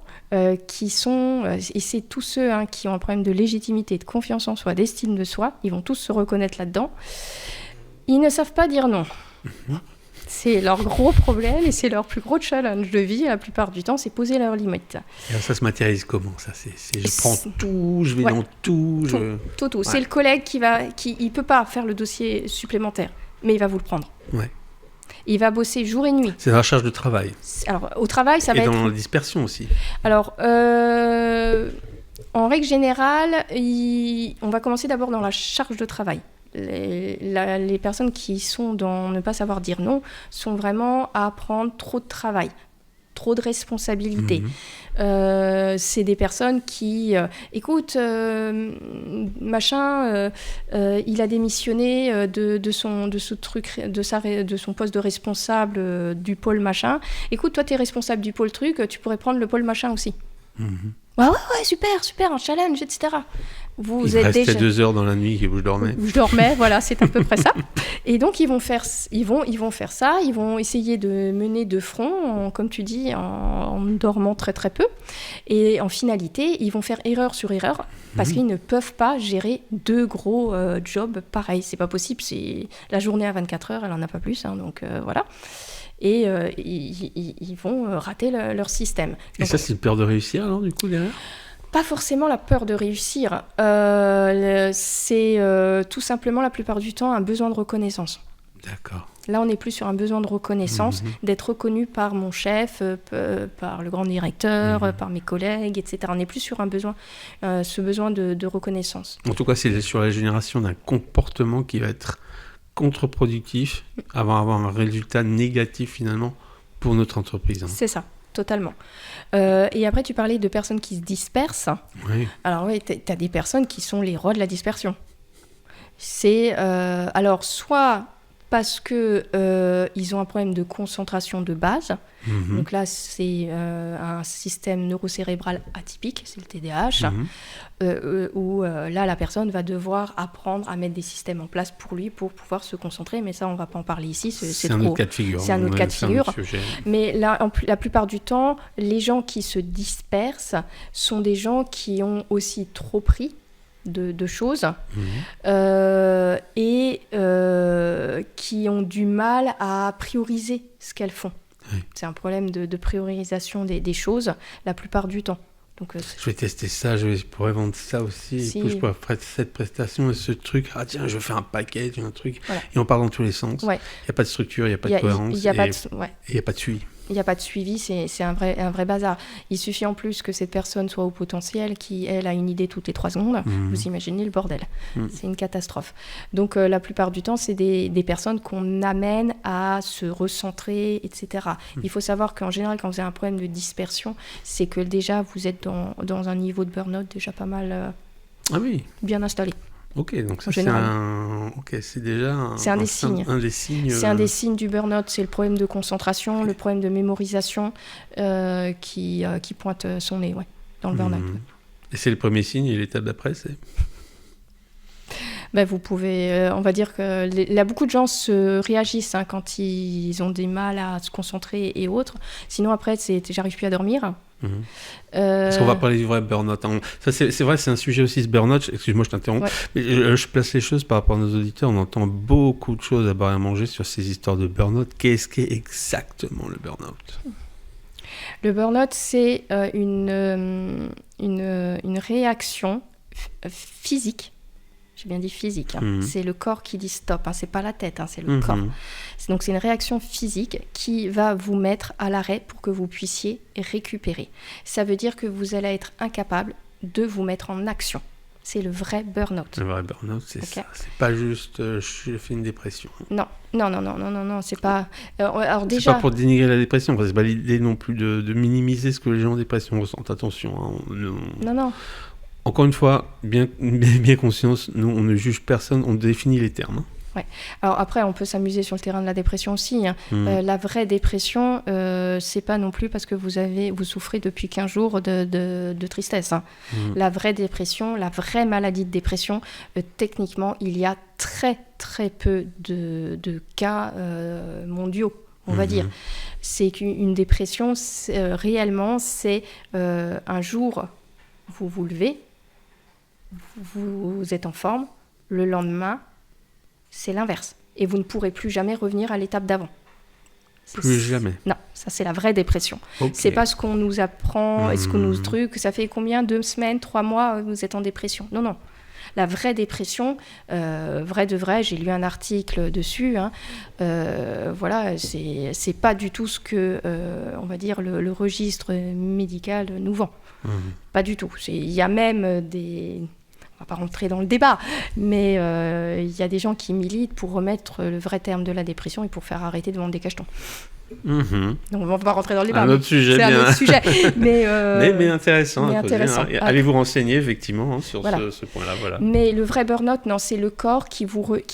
qui sont, et c'est tous ceux qui ont un problème de légitimité, de confiance en soi, d'estime de soi, ils vont tous se reconnaître là-dedans. Ils ne savent pas dire non. C'est leur gros problème et c'est leur plus gros challenge de vie. La plupart du temps, c'est poser leurs limites. Et alors ça se matérialise comment ça je prends tout, je vais dans tout. Tout. Ouais. C'est le collègue qui il peut pas faire le dossier supplémentaire, mais il va vous le prendre. Ouais. Il va bosser jour et nuit. C'est la charge de travail. Alors au travail, ça va être. Et dans la dispersion aussi. Alors. En règle générale, on va commencer d'abord dans la charge de travail. Les personnes qui sont dans ne pas savoir dire non sont vraiment à prendre trop de travail, trop de responsabilités. C'est des personnes qui écoute, machin, il a démissionné de son poste de responsable du pôle machin. Écoute, toi, tu es responsable du pôle truc, tu pourrais prendre le pôle machin aussi. Ouais, super, un challenge, etc. Il restait 2 heures dans la nuit où je dormais. Je dormais, voilà, c'est à peu près ça. Et donc, ils vont faire ça, ils vont essayer de mener de front, comme tu dis, en dormant très très peu. Et en finalité, ils vont faire erreur sur erreur, parce qu'ils ne peuvent pas gérer 2 gros jobs pareils. C'est pas possible, c'est la journée à 24 heures, elle en a pas plus, donc voilà. Et ils vont rater leur système. Donc, et ça, c'est une peur de réussir, alors, du coup, derrière ? Pas forcément la peur de réussir. C'est tout simplement, la plupart du temps, un besoin de reconnaissance. D'accord. Là, on n'est plus sur un besoin de reconnaissance, d'être reconnu par mon chef, par le grand directeur, par mes collègues, etc. On n'est plus sur ce besoin de reconnaissance. En tout cas, c'est sur la génération d'un comportement qui va être contre-productif, avoir un résultat négatif finalement pour notre entreprise. C'est ça, totalement. Et après, tu parlais de personnes qui se dispersent. Oui. Alors oui, tu as des personnes qui sont les rois de la dispersion. C'est alors soit parce qu'ils ont un problème de concentration de base. Donc là, c'est un système neurocérébral atypique, c'est le TDAH, où là, la personne va devoir apprendre à mettre des systèmes en place pour lui, pour pouvoir se concentrer. Mais ça, on ne va pas en parler ici. C'est un autre cas de figure. C'est un autre cas de figure. Mais là, la plupart du temps, les gens qui se dispersent sont des gens qui ont aussi trop pris de choses et qui ont du mal à prioriser ce qu'elles font. Oui. C'est un problème de priorisation des choses la plupart du temps. Donc, je vais tester ça, je pourrais vendre ça aussi, et puis je pourrais faire cette prestation et ce truc, tiens, je fais un package, un truc, voilà. Et on part dans tous les sens. Il n'y a pas de structure, il n'y a pas de cohérence, il n'y a pas de suivi. Il n'y a pas de suivi, c'est un vrai bazar. Il suffit en plus que cette personne soit au potentiel, qui, elle, a une idée toutes les 3 secondes. Vous imaginez le bordel. C'est une catastrophe. Donc, la plupart du temps, c'est des personnes qu'on amène à se recentrer, etc. Il faut savoir qu'en général, quand vous avez un problème de dispersion, c'est que déjà, vous êtes dans un niveau de burn-out déjà pas mal bien installé. Ok, donc ça c'est déjà un des signes. C'est un des signes du burn-out, c'est le problème de concentration, le problème de mémorisation qui pointe son nez dans le burn-out. Et c'est le premier signe, et l'étape d'après, c'est vous pouvez, on va dire que là, beaucoup de gens se réagissent quand ils ont des mal à se concentrer et autres. Sinon, après, j'arrive plus à dormir. Parce qu'on va parler du vrai burn-out. Ça, c'est vrai, c'est un sujet aussi, ce burn-out. Excuse-moi, je t'interromps. Mais je place les choses par rapport à nos auditeurs. On entend beaucoup de choses à boire et à manger sur ces histoires de burn-out. Qu'est-ce qu'est exactement le burn-out ? Le burn-out, c'est une réaction physique J'ai bien dit physique. C'est le corps qui dit stop. C'est pas la tête, c'est le corps. Donc c'est une réaction physique qui va vous mettre à l'arrêt pour que vous puissiez récupérer. Ça veut dire que vous allez être incapable de vous mettre en action. C'est le vrai burn-out. Le vrai burn-out, c'est ça. C'est pas juste j'ai fait une dépression. Non, c'est pas... alors déjà... C'est pas pour dénigrer la dépression, c'est pas l'idée non plus de minimiser ce que les gens en dépression ressentent. Attention. Non. Encore une fois, bien conscience, nous, on ne juge personne, on définit les termes. Ouais. Alors après, on peut s'amuser sur le terrain de la dépression aussi. La vraie dépression, c'est pas non plus parce que vous souffrez depuis 15 jours de tristesse. La vraie dépression, la vraie maladie de dépression, techniquement, il y a très très peu de cas mondiaux, on va dire. C'est qu'une dépression, réellement, c'est un jour, vous vous levez, vous êtes en forme, le lendemain, c'est l'inverse. Et vous ne pourrez plus jamais revenir à l'étape d'avant. Plus jamais. Non, ça c'est la vraie dépression. Okay. C'est pas ce qu'on nous apprend, et ce qu'on nous truc, ça fait combien, 2 semaines, 3 mois, vous êtes en dépression. Non. La vraie dépression, vrai de vrai, j'ai lu un article dessus, voilà, c'est pas du tout ce que, on va dire, le registre médical nous vend. Pas du tout. Il y a même des... On va pas rentrer dans le débat, mais il y a des gens qui militent pour remettre le vrai terme de la dépression et pour faire arrêter de vendre des cachetons. Donc on va pas rentrer dans le débat. Un autre sujet, c'est bien. un autre sujet. Mais intéressant. Allez vous renseigner effectivement sur voilà. ce point-là. Voilà. Mais le vrai burn-out, non, c'est le corps qui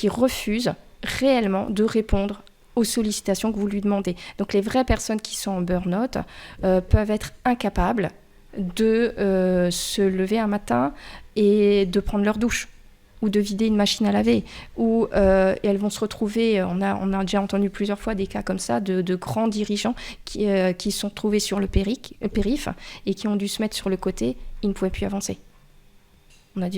refuse réellement de répondre aux sollicitations que vous lui demandez. Donc les vraies personnes qui sont en burn-out peuvent être incapables de se lever un matin et de prendre leur douche ou de vider une machine à laver ou et elles vont se retrouver, on a déjà entendu plusieurs fois des cas comme ça de grands dirigeants qui se sont trouvés sur le périph' et qui ont dû se mettre sur le côté, ils ne pouvaient plus avancer. On a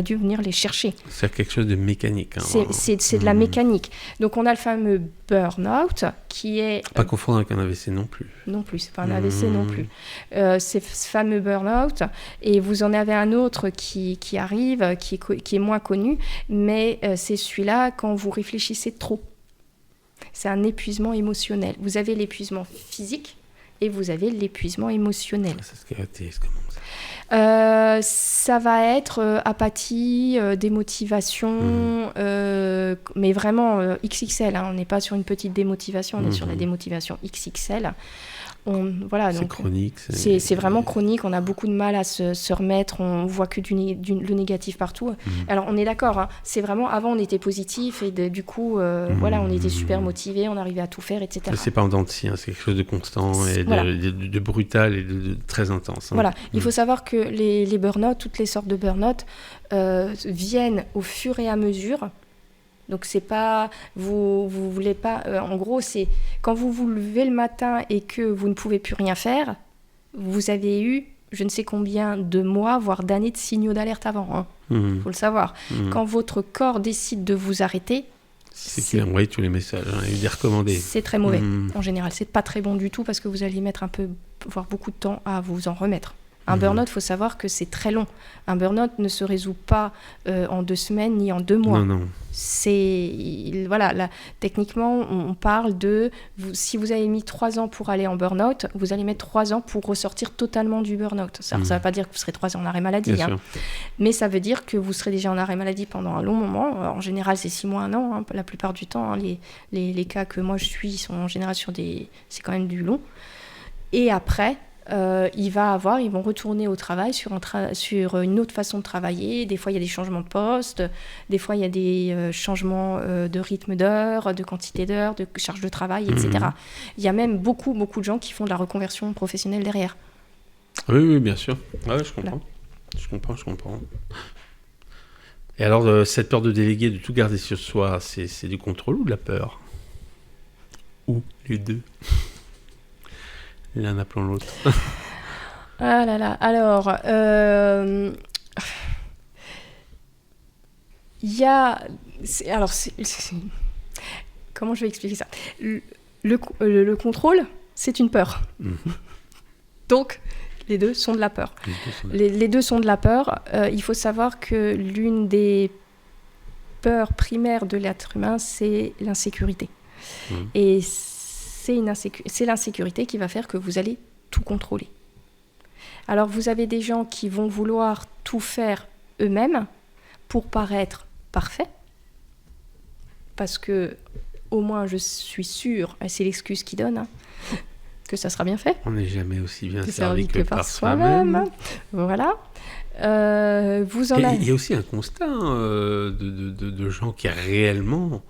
dû venir les chercher. C'est quelque chose de mécanique. C'est de la mécanique. Donc on a le fameux burn-out qui est... Pas confondre avec un AVC non plus. Non plus, c'est pas un AVC non plus. C'est ce fameux burn-out. Et vous en avez un autre qui arrive, qui est moins connu, mais c'est celui-là quand vous réfléchissez trop. C'est un épuisement émotionnel. Vous avez l'épuisement physique et vous avez l'épuisement émotionnel. Ça se caractérise comment ça ? Ça va être apathie, démotivation, mais vraiment XXL. On n'est pas sur une petite démotivation, on est sur la démotivation XXL. Voilà, c'est donc, chronique. C'est vraiment chronique. On a beaucoup de mal à se remettre. On voit que le négatif partout. Alors, on est d'accord. C'est vraiment... Avant, on était positif et du coup, voilà, on était super motivés. On arrivait à tout faire, etc. C'est pas en dents de scie. C'est quelque chose de constant et de brutal et de très intense. Voilà. Il faut savoir que les burn-out, toutes les sortes de burn-out, viennent au fur et à mesure. Donc c'est pas, vous voulez pas, en gros c'est quand vous vous levez le matin et que vous ne pouvez plus rien faire, vous avez eu je ne sais combien de mois, voire d'années de signaux d'alerte avant. Faut le savoir. Quand votre corps décide de vous arrêter, c'est qu'il a envoyé tous les messages, il est recommandé. C'est très mauvais en général. C'est pas très bon du tout parce que vous allez mettre voire beaucoup de temps à vous en remettre. Un burn-out, il faut savoir que c'est très long. Un burn-out ne se résout pas en 2 semaines ni en 2 mois. Non. Voilà, techniquement, on parle de... si vous avez mis 3 ans pour aller en burn-out, vous allez mettre 3 ans pour ressortir totalement du burn-out. Ça ne veut pas dire que vous serez 3 ans en arrêt maladie. Mais ça veut dire que vous serez déjà en arrêt maladie pendant un long moment. En général, c'est 6 mois, 1 an. La plupart du temps, les cas que moi je suis sont en général c'est quand même du long. Et après... ils vont retourner au travail sur une autre façon de travailler. Des fois, il y a des changements de poste. Des fois, il y a des changements de rythme d'heures, de quantité d'heures, de charge de travail, etc. Il y a même beaucoup, beaucoup de gens qui font de la reconversion professionnelle derrière. Oui, bien sûr. Ouais, je comprends. Là. Je comprends. Et alors, cette peur de déléguer, de tout garder sur soi, c'est du contrôle ou de la peur ? Ou les deux ? L'un appelant l'autre. Ah là là. Alors, il y a... Comment je vais expliquer ça ? Le contrôle, c'est une peur. Donc, les deux sont de la peur. Les deux sont de la peur. Il faut savoir que l'une des peur primaire de l'être humain, c'est l'insécurité. Et c'est l'insécurité qui va faire que vous allez tout contrôler. Alors, vous avez des gens qui vont vouloir tout faire eux-mêmes pour paraître parfaits, parce que, au moins, je suis sûre, et c'est l'excuse qu'ils donnent, que ça sera bien fait. On n'est jamais aussi bien servi que par soi-même. Voilà. Il y a aussi un constat de gens qui réellement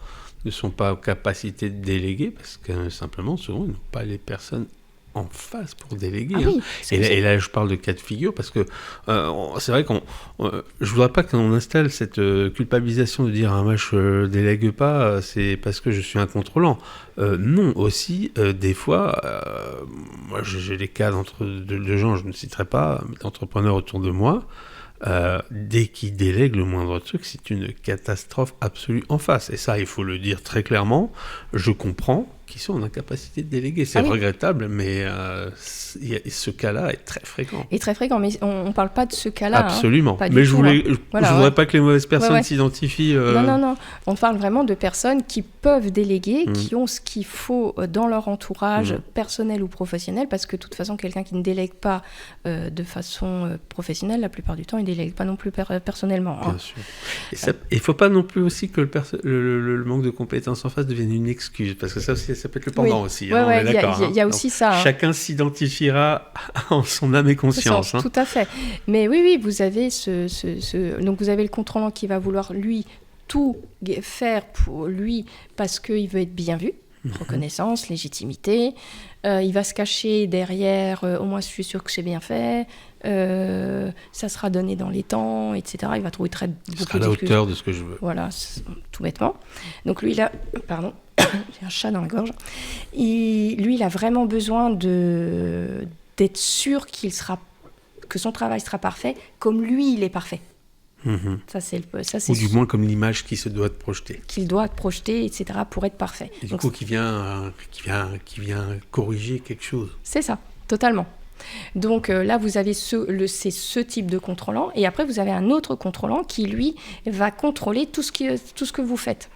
ne sont pas en capacité de déléguer, parce que simplement, souvent, ils n'ont pas les personnes en face pour déléguer. Oui, et là, je parle de cas de figure parce que c'est vrai je voudrais pas qu'on installe cette culpabilisation de dire moi je délègue pas, c'est parce que je suis un contrôlant. Non, aussi des fois, moi j'ai des cas de gens, je ne citerai pas, d'entrepreneurs autour de moi. Dès qu'ils délèguent le moindre truc, c'est une catastrophe absolue en face. Et ça, il faut le dire très clairement. Je comprends qu'ils sont en incapacité de déléguer. C'est regrettable, mais ce cas-là est très fréquent. Et très fréquent, mais on ne parle pas de ce cas-là. Absolument. Pas mais je voudrais pas que les mauvaises personnes s'identifient. Non. On parle vraiment de personnes qui peuvent déléguer, qui ont ce qu'il faut dans leur entourage personnel ou professionnel, parce que de toute façon, quelqu'un qui ne délègue pas de façon professionnelle, la plupart du temps, il ne délègue pas non plus personnellement. Bien sûr. Et il ne faut pas non plus aussi que le manque de compétences en face devienne une excuse, parce que ça aussi, ça peut être le pendant aussi. Il y a aussi ça. Chacun s'identifiera en son âme et conscience. Tout à fait. Mais oui, vous avez donc vous avez le contrôlant qui va vouloir, lui, tout faire pour lui parce qu'il veut être bien vu. Reconnaissance, légitimité. Il va se cacher derrière, au moins je suis sûr que c'est bien fait, ça sera donné dans les temps, etc. Il va trouver beaucoup d'excuses. À la hauteur de ce que je veux. Voilà, tout bêtement. Donc lui, pardon, j'ai un chat dans la gorge. Il a vraiment besoin d'être sûr que son travail sera parfait, comme lui, il est parfait. Ou du moins comme l'image qui se doit de projeter. Qu'il doit projeter, etc., pour être parfait. Et du coup, qui vient corriger quelque chose. C'est ça, totalement. Donc là, vous avez c'est ce type de contrôlant. Et après, vous avez un autre contrôlant qui, lui, va contrôler tout ce que vous faites.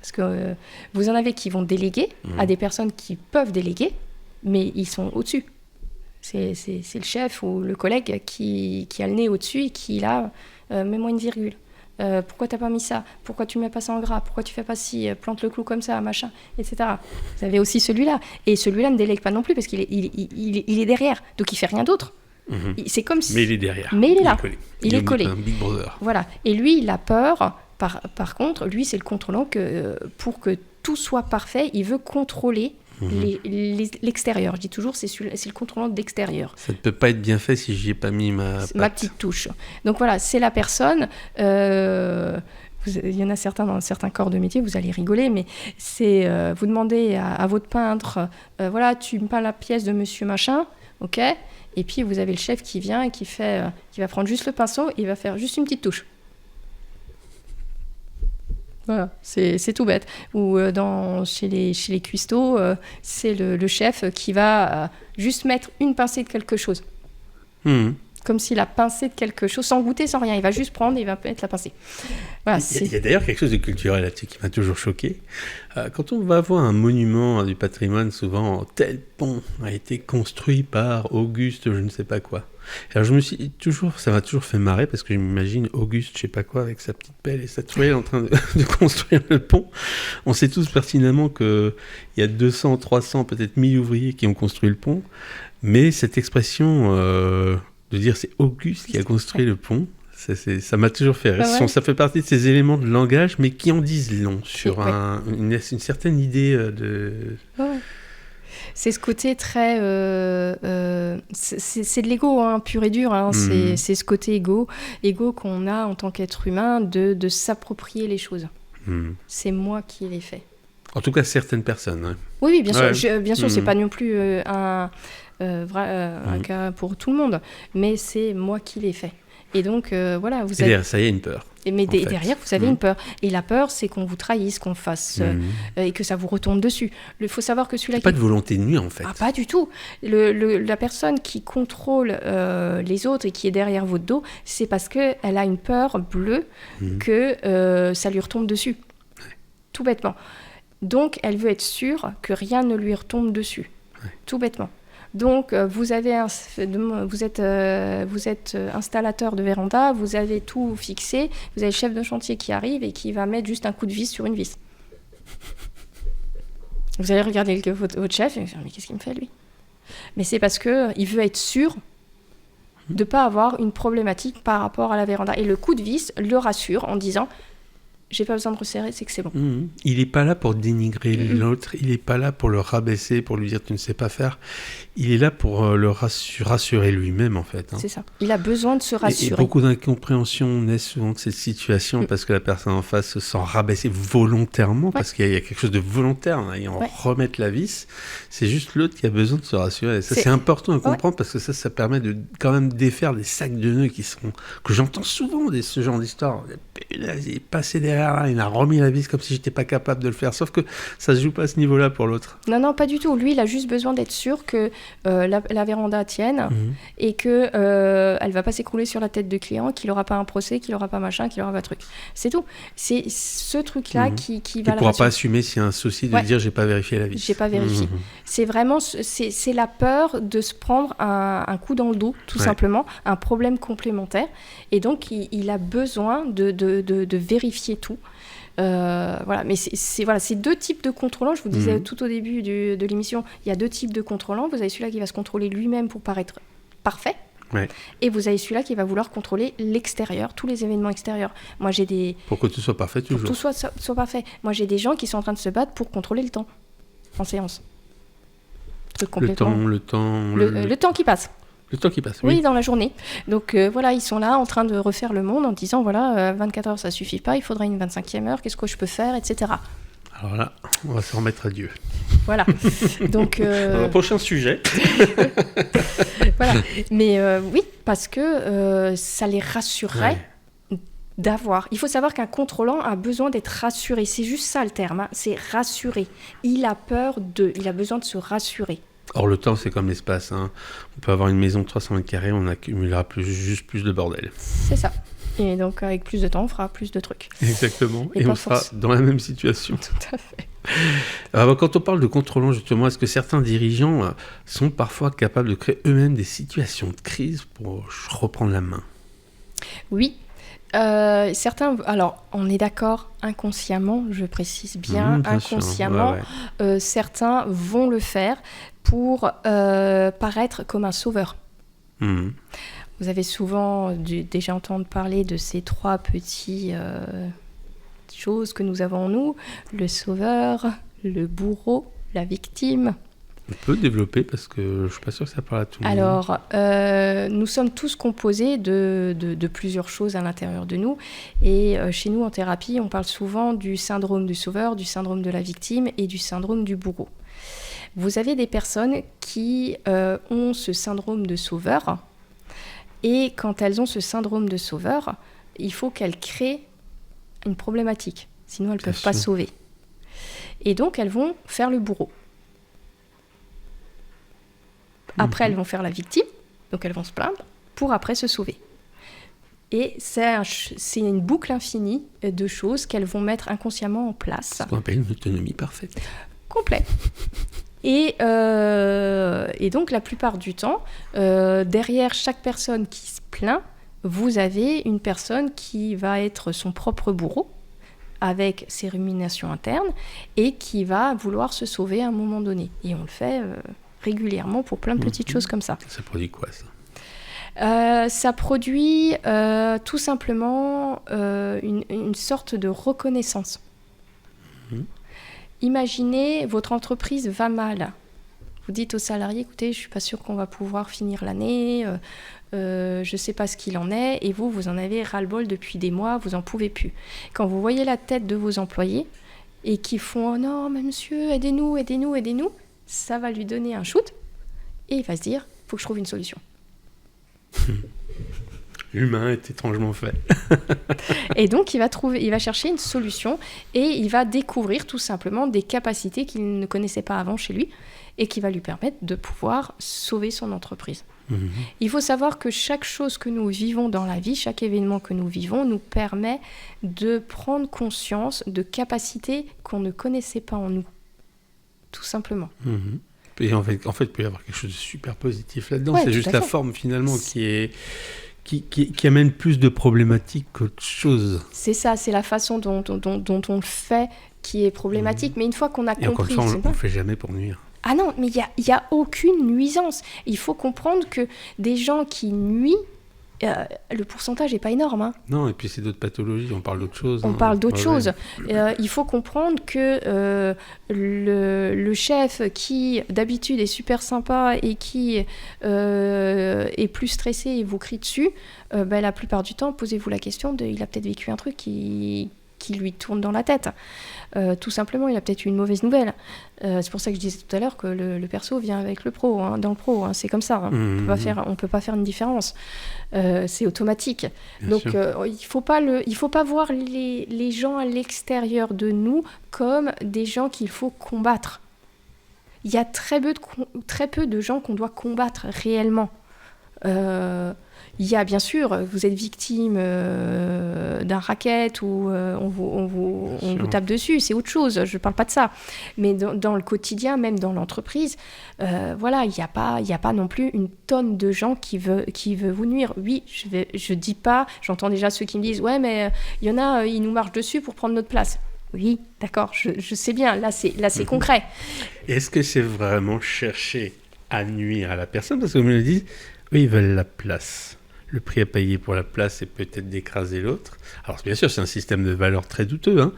Parce que vous en avez qui vont déléguer à des personnes qui peuvent déléguer, mais ils sont au-dessus. C'est le chef ou le collègue qui a le nez au-dessus et qui, là, mets-moi une virgule. Pourquoi t'as pas mis ça ? Pourquoi tu mets pas ça en gras ? Pourquoi tu fais pas ci ? Plante le clou comme ça, machin, etc. Vous avez aussi celui-là. Et celui-là ne délègue pas non plus parce qu'il est derrière. Donc il fait rien d'autre. C'est comme si... Mais il est derrière. Mais il est là. Il est collé. Un Big Brother. Voilà. Et lui, il a peur. Par contre, lui, c'est le contrôlant que pour que tout soit parfait, il veut contrôler l'extérieur. Je dis toujours, c'est le contrôlant d'extérieur. Ça ne peut pas être bien fait si j'y ai pas mis ma petite touche. Donc voilà, c'est la personne. Il y en a certains dans certains corps de métier, vous allez rigoler, mais c'est vous demandez à votre peintre, voilà, tu me peins la pièce de monsieur machin, ok ? Et puis vous avez le chef qui vient et qui va prendre juste le pinceau et il va faire juste une petite touche. Voilà, c'est tout bête. Ou chez les cuistots, c'est le chef qui va juste mettre une pincée de quelque chose. Comme s'il a pincé de quelque chose, sans goûter, sans rien. Il va juste prendre et il va mettre la pincée. Voilà, il y a d'ailleurs quelque chose de culturel là-dessus qui m'a toujours choqué. Quand on va voir un monument du patrimoine, souvent, tel pont a été construit par Auguste, je ne sais pas quoi. Alors ça m'a toujours fait marrer parce que je m'imagine Auguste, je sais pas quoi, avec sa petite pelle et sa truelle en train de construire le pont. On sait tous pertinemment qu'il y a 200, 300, peut-être 1000 ouvriers qui ont construit le pont, mais cette expression de dire c'est Auguste qui a construit le pont, ça m'a toujours fait rire. Ça fait partie de ces éléments de langage, mais qui en disent long sur une certaine idée de... C'est ce côté très... c'est de l'ego, pur et dur. C'est ce côté égo qu'on a en tant qu'être humain de s'approprier les choses. C'est moi qui l'ai fait. En tout cas, certaines personnes. Oui, bien sûr. Bien sûr, c'est pas non plus un cas pour tout le monde, mais c'est moi qui l'ai fait. Et donc, voilà, vous avez... Ça y est, une peur. Mais derrière, vous avez une peur. Et la peur, c'est qu'on vous trahisse, qu'on fasse... et que ça vous retombe dessus. Il faut savoir que celui-là... Pas de volonté de nuire, en fait. Ah, pas du tout. La personne qui contrôle les autres et qui est derrière votre dos, c'est parce qu'elle a une peur bleue que ça lui retombe dessus. Tout bêtement. Donc, elle veut être sûre que rien ne lui retombe dessus. Tout bêtement. Donc, vous êtes installateur de véranda, vous avez tout fixé, vous avez le chef de chantier qui arrive et qui va mettre juste un coup de vis sur une vis. Vous allez regarder votre chef et vous dire, mais qu'est-ce qu'il me fait, lui ? Mais c'est parce qu'il veut être sûr de ne pas avoir une problématique par rapport à la véranda. Et le coup de vis le rassure en disant... J'ai pas besoin de resserrer, c'est que c'est bon. Il n'est pas là pour dénigrer l'autre, il n'est pas là pour le rabaisser, pour lui dire tu ne sais pas faire. Il est là pour le rassurer lui-même, en fait. C'est ça. Il a besoin de se rassurer. Et beaucoup d'incompréhension naissent souvent de cette situation parce que la personne en face se sent rabaissée volontairement, parce qu'il y a quelque chose de volontaire. Et en remettre la vis, c'est juste l'autre qui a besoin de se rassurer. Et ça, c'est important à comprendre parce que ça permet de quand même défaire des sacs de nœuds que j'entends souvent, ce genre d'histoire. Il est passé derrière. Il a remis la vis comme si j'étais pas capable de le faire, sauf que ça se joue pas à ce niveau-là pour l'autre. Non, pas du tout. Lui, il a juste besoin d'être sûr que la véranda tienne et que elle va pas s'écrouler sur la tête du client, qu'il aura pas un procès, qu'il aura pas machin, qu'il aura pas truc. C'est tout. C'est ce truc-là qui va. Il pourra pas assumer s'il y a un souci de dire j'ai pas vérifié la vis. J'ai pas vérifié. C'est vraiment c'est la peur de se prendre un coup dans le dos, tout simplement, un problème complémentaire, et donc il a besoin de vérifier tout. Voilà, mais c'est deux types de contrôlants. Je vous disais tout au début de l'émission, il y a deux types de contrôlants. Vous avez celui-là qui va se contrôler lui-même pour paraître parfait, et vous avez celui-là qui va vouloir contrôler l'extérieur, tous les événements extérieurs. Moi, j'ai des... Pour que tout soit parfait toujours. Pour que tout soit parfait. Moi, j'ai des gens qui sont en train de se battre pour contrôler le temps en séance. Le temps qui passe. Le temps qui passe, oui, dans la journée. Donc voilà, ils sont là en train de refaire le monde en disant, voilà, 24 heures, ça suffit pas, il faudrait une 25e heure, qu'est-ce que je peux faire, etc. Alors là, on va se remettre à Dieu. Voilà. Donc, le prochain sujet. Voilà. Mais oui, parce que ça les rassurerait d'avoir... Il faut savoir qu'un contrôlant a besoin d'être rassuré. C'est juste ça le terme, c'est rassuré. Il a besoin de se rassurer. Or, le temps, c'est comme l'espace. On peut avoir une maison de 300 mètres carrés, on accumulera juste plus de bordel. C'est ça. Et donc, avec plus de temps, on fera plus de trucs. Exactement. Et on sera dans la même situation. Tout à fait. Quand on parle de contrôlant, justement, est-ce que certains dirigeants sont parfois capables de créer eux-mêmes des situations de crise pour reprendre la main ? Oui. Certains, alors on est d'accord, inconsciemment, je précise bien inconsciemment, certains vont le faire pour paraître comme un sauveur. Vous avez souvent déjà entendu parler de ces trois petits choses que nous avons en nous, le sauveur, le bourreau, la victime. On peut développer parce que je ne suis pas sûr que ça parle à tout le monde. Alors, nous sommes tous composés de plusieurs choses à l'intérieur de nous. Et chez nous, en thérapie, on parle souvent du syndrome du sauveur, du syndrome de la victime et du syndrome du bourreau. Vous avez des personnes qui ont ce syndrome de sauveur. Et quand elles ont ce syndrome de sauveur, il faut qu'elles créent une problématique. Sinon, elles ne peuvent pas sauver. Et donc, elles vont faire le bourreau. Après, elles vont faire la victime, donc elles vont se plaindre, pour après se sauver. Et c'est une boucle infinie de choses qu'elles vont mettre inconsciemment en place. Ce qu'on appelle une autonomie parfaite. Complet. Et donc, la plupart du temps, derrière chaque personne qui se plaint, vous avez une personne qui va être son propre bourreau, avec ses ruminations internes, et qui va vouloir se sauver à un moment donné. Et on le fait... régulièrement pour plein de petites choses comme ça. Ça produit quoi, ça ? Ça produit tout simplement une sorte de reconnaissance. Imaginez, votre entreprise va mal. Vous dites aux salariés, écoutez, je ne suis pas sûre qu'on va pouvoir finir l'année, je ne sais pas ce qu'il en est, et vous en avez ras-le-bol depuis des mois, vous n'en pouvez plus. Quand vous voyez la tête de vos employés et qui font « Oh non, mais monsieur, aidez-nous, aidez-nous, aidez-nous », ça va lui donner un shoot et il va se dire, il faut que je trouve une solution. L'humain est étrangement fait. Et donc, il va chercher une solution et il va découvrir tout simplement des capacités qu'il ne connaissait pas avant chez lui et qui va lui permettre de pouvoir sauver son entreprise. Il faut savoir que chaque chose que nous vivons dans la vie, chaque événement que nous vivons, nous permet de prendre conscience de capacités qu'on ne connaissait pas en nous. Tout simplement. Et en fait, il peut y avoir quelque chose de super positif là-dedans. Ouais, c'est juste la forme, finalement, qui amène plus de problématiques qu'autre chose. C'est ça, c'est la façon dont on le fait qui est problématique. Mais une fois qu'on a compris... Et encore une fois, on ne le fait jamais pour nuire. Ah non, mais il y a aucune nuisance. Il faut comprendre que des gens qui nuisent, le pourcentage n'est pas énorme. Hein. Non, et puis c'est d'autres pathologies, on parle d'autre chose. On parle d'autre chose. Il faut comprendre que le chef qui d'habitude est super sympa et qui est plus stressé et vous crie dessus, la plupart du temps, posez-vous la question il a peut-être vécu un truc qui lui tourne dans la tête. Tout simplement, il a peut-être eu une mauvaise nouvelle. C'est pour ça que je disais tout à l'heure que le perso vient avec le pro, hein, dans le pro, hein, c'est comme ça. Hein. On peut pas faire une différence. C'est automatique. Bien Donc, il faut pas voir les gens à l'extérieur de nous comme des gens qu'il faut combattre. Il y a très peu de gens qu'on doit combattre réellement. Il y a bien sûr, vous êtes victime d'un racket ou on vous tape dessus, c'est autre chose, je ne parle pas de ça. Mais dans le quotidien, même dans l'entreprise, il n'y a pas non plus une tonne de gens qui veut vous nuire. Oui, je dis pas, j'entends déjà ceux qui me disent « Ouais, mais il y en a, ils nous marchent dessus pour prendre notre place ». Oui, d'accord, je sais bien, là c'est concret. Est-ce que c'est vraiment chercher à nuire à la personne ? Parce que vous me le dites, eux, ils veulent la place. Le prix à payer pour la place, c'est peut-être d'écraser l'autre. Alors, bien sûr, c'est un système de valeurs très douteux, hein,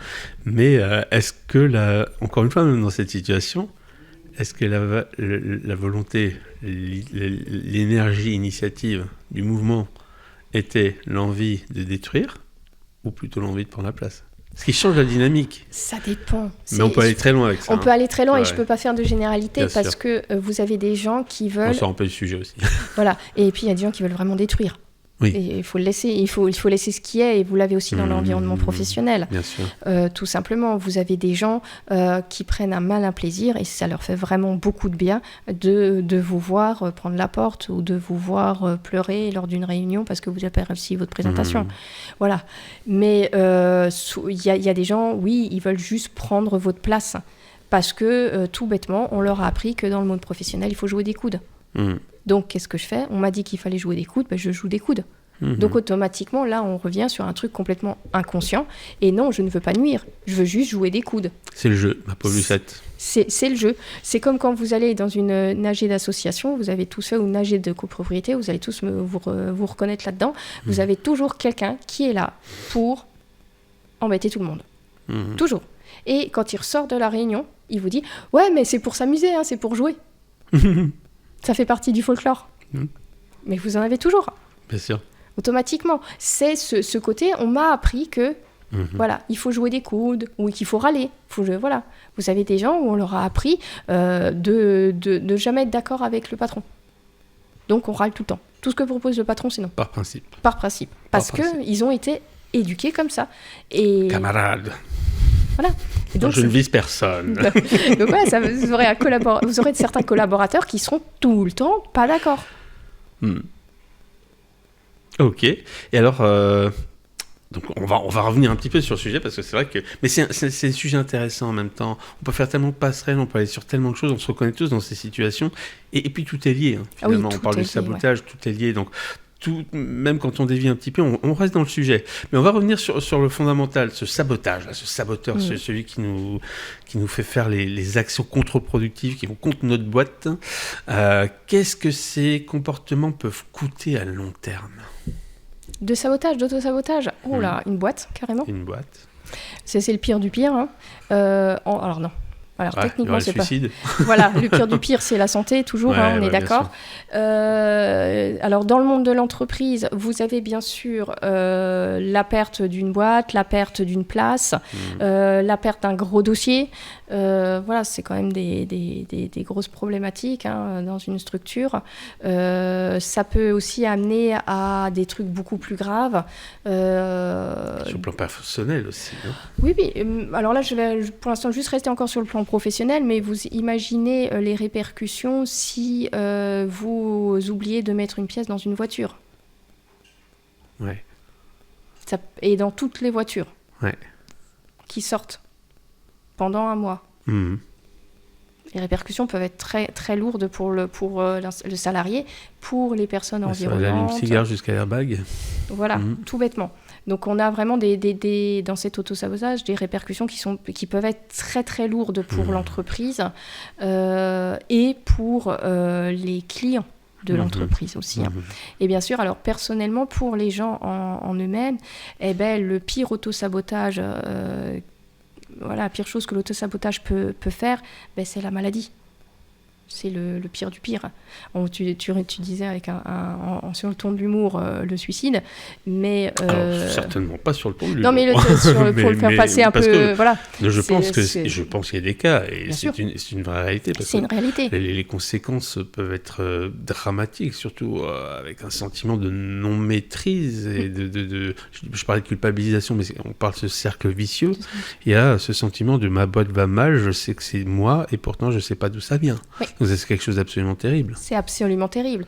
mais est-ce que, encore une fois, même dans cette situation, est-ce que la volonté, l'énergie initiative du mouvement était l'envie de détruire ou plutôt l'envie de prendre la place ? Ce qui change la dynamique. Ça dépend. Mais on peut aller très loin avec ça. On peut aller très loin et je ne peux pas faire de généralité parce que vous avez des gens qui veulent... On sort un peu du sujet aussi. Voilà. Et puis il y a des gens qui veulent vraiment détruire. Oui. Et il faut le laisser, il faut laisser ce qui est, et vous l'avez aussi dans l'environnement professionnel. Bien sûr. Tout simplement, vous avez des gens qui prennent un malin plaisir, et ça leur fait vraiment beaucoup de bien de vous voir prendre la porte ou de vous voir pleurer lors d'une réunion parce que vous avez réussi votre présentation. Voilà. Mais il y a des gens, oui, ils veulent juste prendre votre place parce que tout bêtement, on leur a appris que dans le monde professionnel, il faut jouer des coudes. Donc, qu'est-ce que je fais ? On m'a dit qu'il fallait jouer des coudes, je joue des coudes. Donc, automatiquement, là, on revient sur un truc complètement inconscient. Et non, je ne veux pas nuire, je veux juste jouer des coudes. C'est le jeu, ma pauvre Lucette. C'est le jeu. C'est comme quand vous allez dans une AG d'association, vous avez tous fait une AG de copropriété, vous allez tous vous reconnaître là-dedans. Vous avez toujours quelqu'un qui est là pour embêter tout le monde. Toujours. Et quand il ressort de la réunion, il vous dit « Ouais, mais c'est pour s'amuser, hein, c'est pour jouer. » Ça fait partie du folklore. Mais vous en avez toujours. Bien sûr. Automatiquement. C'est ce côté, on m'a appris que voilà, il faut jouer des coudes ou qu'il faut râler. Voilà. Vous avez des gens où on leur a appris de jamais être d'accord avec le patron. Donc on râle tout le temps. Tout ce que propose le patron, c'est non. Par principe. Par principe. Parce qu'ils ont été éduqués comme ça. Et... Camarades. Voilà. Et donc, je ne vise personne. Donc voilà, vous aurez certains collaborateurs qui seront tout le temps pas d'accord. Ok. Et alors, donc on va revenir un petit peu sur le sujet parce que c'est vrai que... Mais c'est des sujets intéressants en même temps. On peut faire tellement de passerelles, on peut aller sur tellement de choses, on se reconnaît tous dans ces situations. Et puis tout est lié, hein, finalement. On parle du sabotage, tout est lié. Donc, même quand on dévie un petit peu, on reste dans le sujet. Mais on va revenir sur le fondamental, ce sabotage, là, ce saboteur, celui qui nous fait faire les actions contre-productives qui vont contre notre boîte. Qu'est-ce que ces comportements peuvent coûter à long terme ? De sabotage, d'auto-sabotage ? Oh là, une boîte, carrément. Une boîte. C'est le pire du pire. Hein. Alors non. Alors techniquement, c'est le suicide. Voilà, le pire du pire, c'est la santé, toujours, on est d'accord. Alors, dans le monde de l'entreprise, vous avez bien sûr la perte d'une boîte, la perte d'une place, la perte d'un gros dossier. Voilà, c'est quand même des grosses problématiques dans une structure. Ça peut aussi amener à des trucs beaucoup plus graves. Sur le plan personnel aussi, non ? Oui. Alors là, je vais pour l'instant juste rester encore sur le plan professionnel, mais vous imaginez les répercussions si vous oubliez de mettre une pièce dans une voiture. Ouais. Et dans toutes les voitures qui sortent pendant un mois. Mmh. Les répercussions peuvent être très, très lourdes pour le salarié, pour les personnes environnantes. Ça allume cigare jusqu'à l'airbag. Voilà, tout bêtement. Donc on a vraiment dans cet autosabotage des répercussions qui peuvent être très très lourdes pour l'entreprise et pour les clients de l'entreprise aussi. Et bien sûr, alors personnellement, pour les gens en eux-mêmes, le pire autosabotage, la pire chose que l'autosabotage peut faire, c'est la maladie. C'est le pire du pire. Tu disais avec sur le ton de l'humour le suicide, mais... Alors, certainement pas sur le ton de l'humour. Non, mais pour le faire passer un peu... Voilà. Je pense qu'il y a des cas, et c'est une vraie réalité. C'est une réalité. Les conséquences peuvent être dramatiques, surtout avec un sentiment de non-maîtrise. Et je parlais de culpabilisation, mais on parle de ce cercle vicieux. Il y a ce sentiment de ma boîte va mal, je sais que c'est moi, et pourtant je ne sais pas d'où ça vient. Oui. Donc c'est quelque chose d'absolument terrible. C'est absolument terrible.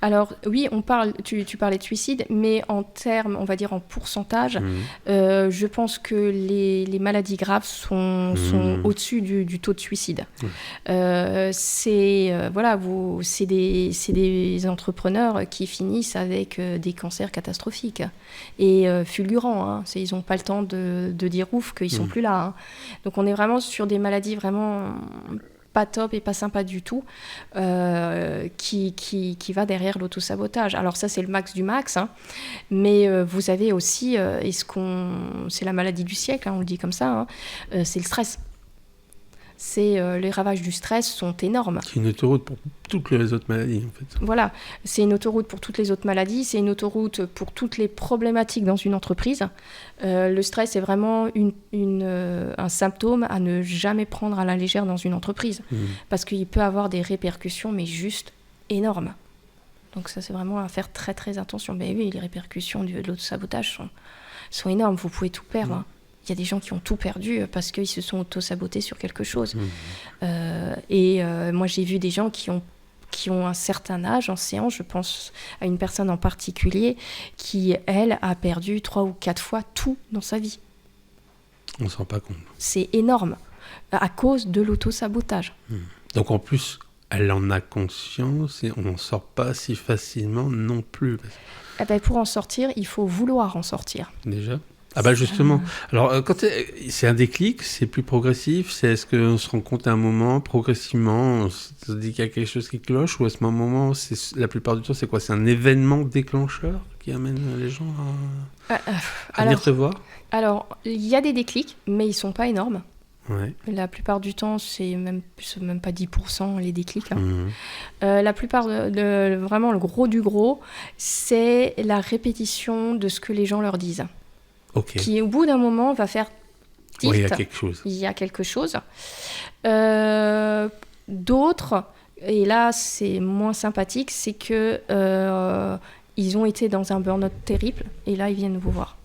Alors oui, tu parlais de suicide, mais en termes, on va dire en pourcentage, je pense que les maladies graves sont au-dessus du taux de suicide. C'est des entrepreneurs qui finissent avec des cancers catastrophiques et fulgurants. Ils n'ont pas le temps de dire ouf qu'ils sont plus là. Donc on est vraiment sur des maladies vraiment pas top et pas sympa du tout, qui va derrière l'autosabotage. Alors ça, c'est le max du max, mais vous avez aussi, c'est la maladie du siècle, on le dit comme ça, c'est le stress. Les ravages du stress sont énormes. C'est une autoroute pour toutes les autres maladies, en fait. Voilà, c'est une autoroute pour toutes les autres maladies, c'est une autoroute pour toutes les problématiques dans une entreprise. Le stress est vraiment un symptôme à ne jamais prendre à la légère dans une entreprise, parce qu'il peut avoir des répercussions, mais juste énormes. Donc ça, c'est vraiment à faire très très attention. Mais oui, les répercussions de l'autosabotage sont énormes, vous pouvez tout perdre. Il y a des gens qui ont tout perdu parce qu'ils se sont auto-sabotés sur quelque chose. Moi, j'ai vu des gens qui ont un certain âge en séance, je pense à une personne en particulier, qui, elle, a perdu 3 ou 4 fois tout dans sa vie. On ne se rend pas compte. C'est énorme, à cause de l'auto-sabotage. Donc en plus, elle en a conscience et on n'en sort pas si facilement non plus. Pour en sortir, il faut vouloir en sortir. Déjà ? Ah bah justement, alors quand c'est un déclic, c'est plus progressif, est-ce qu'on se rend compte à un moment, progressivement, on se dit qu'il y a quelque chose qui cloche, ou à ce moment, la plupart du temps, c'est quoi ? C'est un événement déclencheur qui amène les gens à venir te voir ? Alors, il y a des déclics, mais ils ne sont pas énormes. Ouais. La plupart du temps, c'est même pas 10% les déclics. La plupart, vraiment le gros du gros, c'est la répétition de ce que les gens leur disent. Okay. Qui au bout d'un moment va faire tilt. Il y a quelque chose. Il y a quelque chose. D'autres, et là c'est moins sympathique, c'est que ils ont été dans un burn-out terrible et là ils viennent vous voir.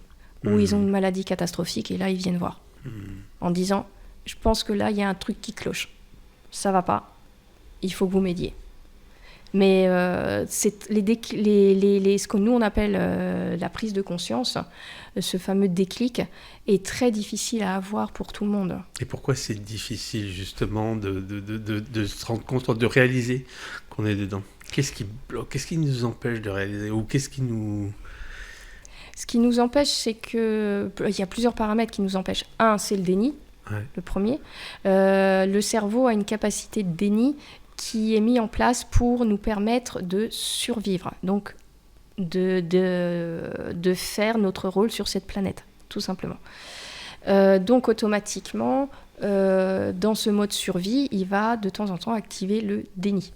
Ou ils ont une maladie catastrophique et là ils viennent voir. En disant, je pense que là il y a un truc qui cloche. Ça va pas. Il faut que vous m'aidiez. Mais c'est ce que nous on appelle la prise de conscience, ce fameux déclic, est très difficile à avoir pour tout le monde. Et pourquoi c'est difficile justement de se rendre compte, de réaliser qu'on est dedans ? Qu'est-ce qui bloque ? Qu'est-ce qui nous empêche de réaliser ? Ou qu'est-ce qui nous... Ce qui nous empêche, c'est que... Il y a plusieurs paramètres qui nous empêchent. Un, c'est le déni, le premier. Le cerveau a une capacité de déni qui est mis en place pour nous permettre de survivre, donc de faire notre rôle sur cette planète, tout simplement. Donc automatiquement, dans ce mode survie, il va de temps en temps activer le déni.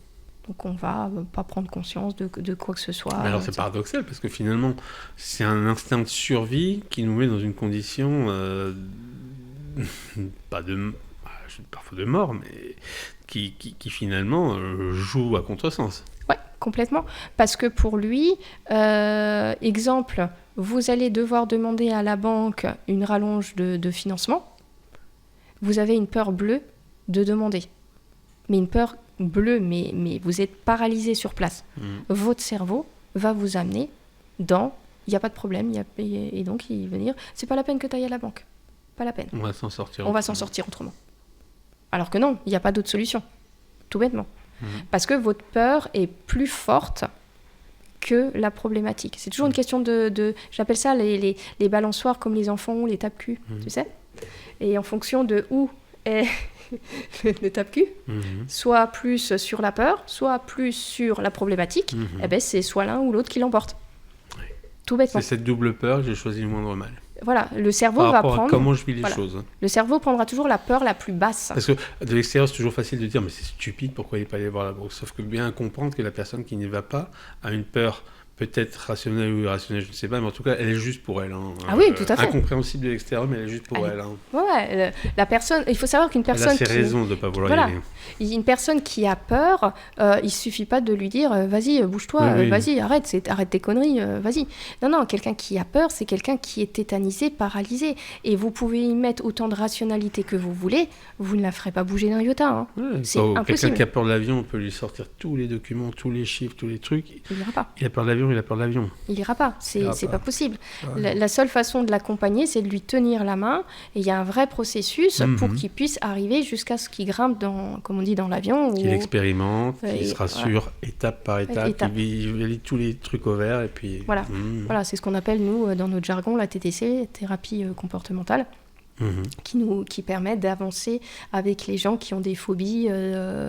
Donc on va pas prendre conscience de quoi que ce soit. Mais alors c'est paradoxal parce que finalement c'est un instinct de survie qui nous met dans une condition parfois de mort, mais qui finalement joue à contresens. Ouais, complètement. Parce que pour lui, exemple, vous allez devoir demander à la banque une rallonge de financement. Vous avez une peur bleue de demander. Mais une peur bleue, mais vous êtes paralysé sur place. Votre cerveau va vous amener dans il n'y a pas de problème, et donc il va dire c'est pas la peine que tu ailles à la banque. Pas la peine. On va s'en sortir autrement. Alors que non, il n'y a pas d'autre solution. Tout bêtement. Parce que votre peur est plus forte que la problématique. C'est toujours une question de j'appelle ça les balançoires comme les enfants ont les tape-cul, tu sais. Et en fonction de où est le tape-cul, soit plus sur la peur, soit plus sur la problématique, eh ben c'est soit l'un ou l'autre qui l'emporte. Ouais. Tout bêtement. C'est cette double peur, j'ai choisi le moindre mal. Voilà, le cerveau va prendre... comment je vis les choses. Le cerveau prendra toujours la peur la plus basse. Parce que de l'extérieur, c'est toujours facile de dire mais c'est stupide, pourquoi il n'est pas allé voir la banque. Sauf que bien comprendre que la personne qui n'y va pas a une peur peut-être rationnelle ou irrationnelle, je ne sais pas, mais en tout cas, elle est juste pour elle. Ah oui, tout à fait. Incompréhensible de l'extérieur, mais elle est juste pour elle. Ouais, la personne... Il faut savoir qu'une personne... Elle a ses raisons de ne pas vouloir y aller. Une personne qui a peur, il ne suffit pas de lui dire vas-y, bouge-toi, vas-y, arrête tes conneries, vas-y. Non, quelqu'un qui a peur, c'est quelqu'un qui est tétanisé, paralysé. Et vous pouvez y mettre autant de rationalité que vous voulez, vous ne la ferez pas bouger d'un iota. Hein. Ouais, c'est impossible. Quelqu'un qui a peur de l'avion, on peut lui sortir tous les documents, tous les chiffres, tous les trucs. Il n'ira pas. Il a peur de l'avion, il a peur de l'avion. Il n'ira pas, c'est pas possible. Ouais. La seule façon de l'accompagner, c'est de lui tenir la main. Et il y a un vrai processus pour qu'il puisse arriver jusqu'à ce qu'il grimpe dans, comme on dit, dans l'avion. Qu'il expérimente, qu'il se rassure étape par étape, qu'il valide tous les trucs au vert. Et puis, voilà, c'est ce qu'on appelle, nous, dans notre jargon, la TTC, thérapie comportementale. Qui permet d'avancer avec les gens qui ont des phobies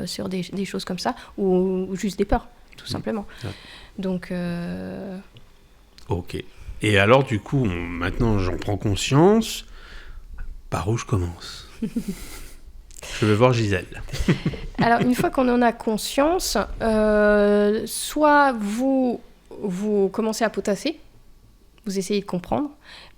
sur des choses comme ça, ou juste des peurs, tout simplement. Ouais. Donc... Ok. Et alors, du coup, maintenant, j'en prends conscience. Par où je commence ? Je vais voir Gisèle. Alors, une fois qu'on en a conscience, soit vous commencez à potasser, vous essayez de comprendre,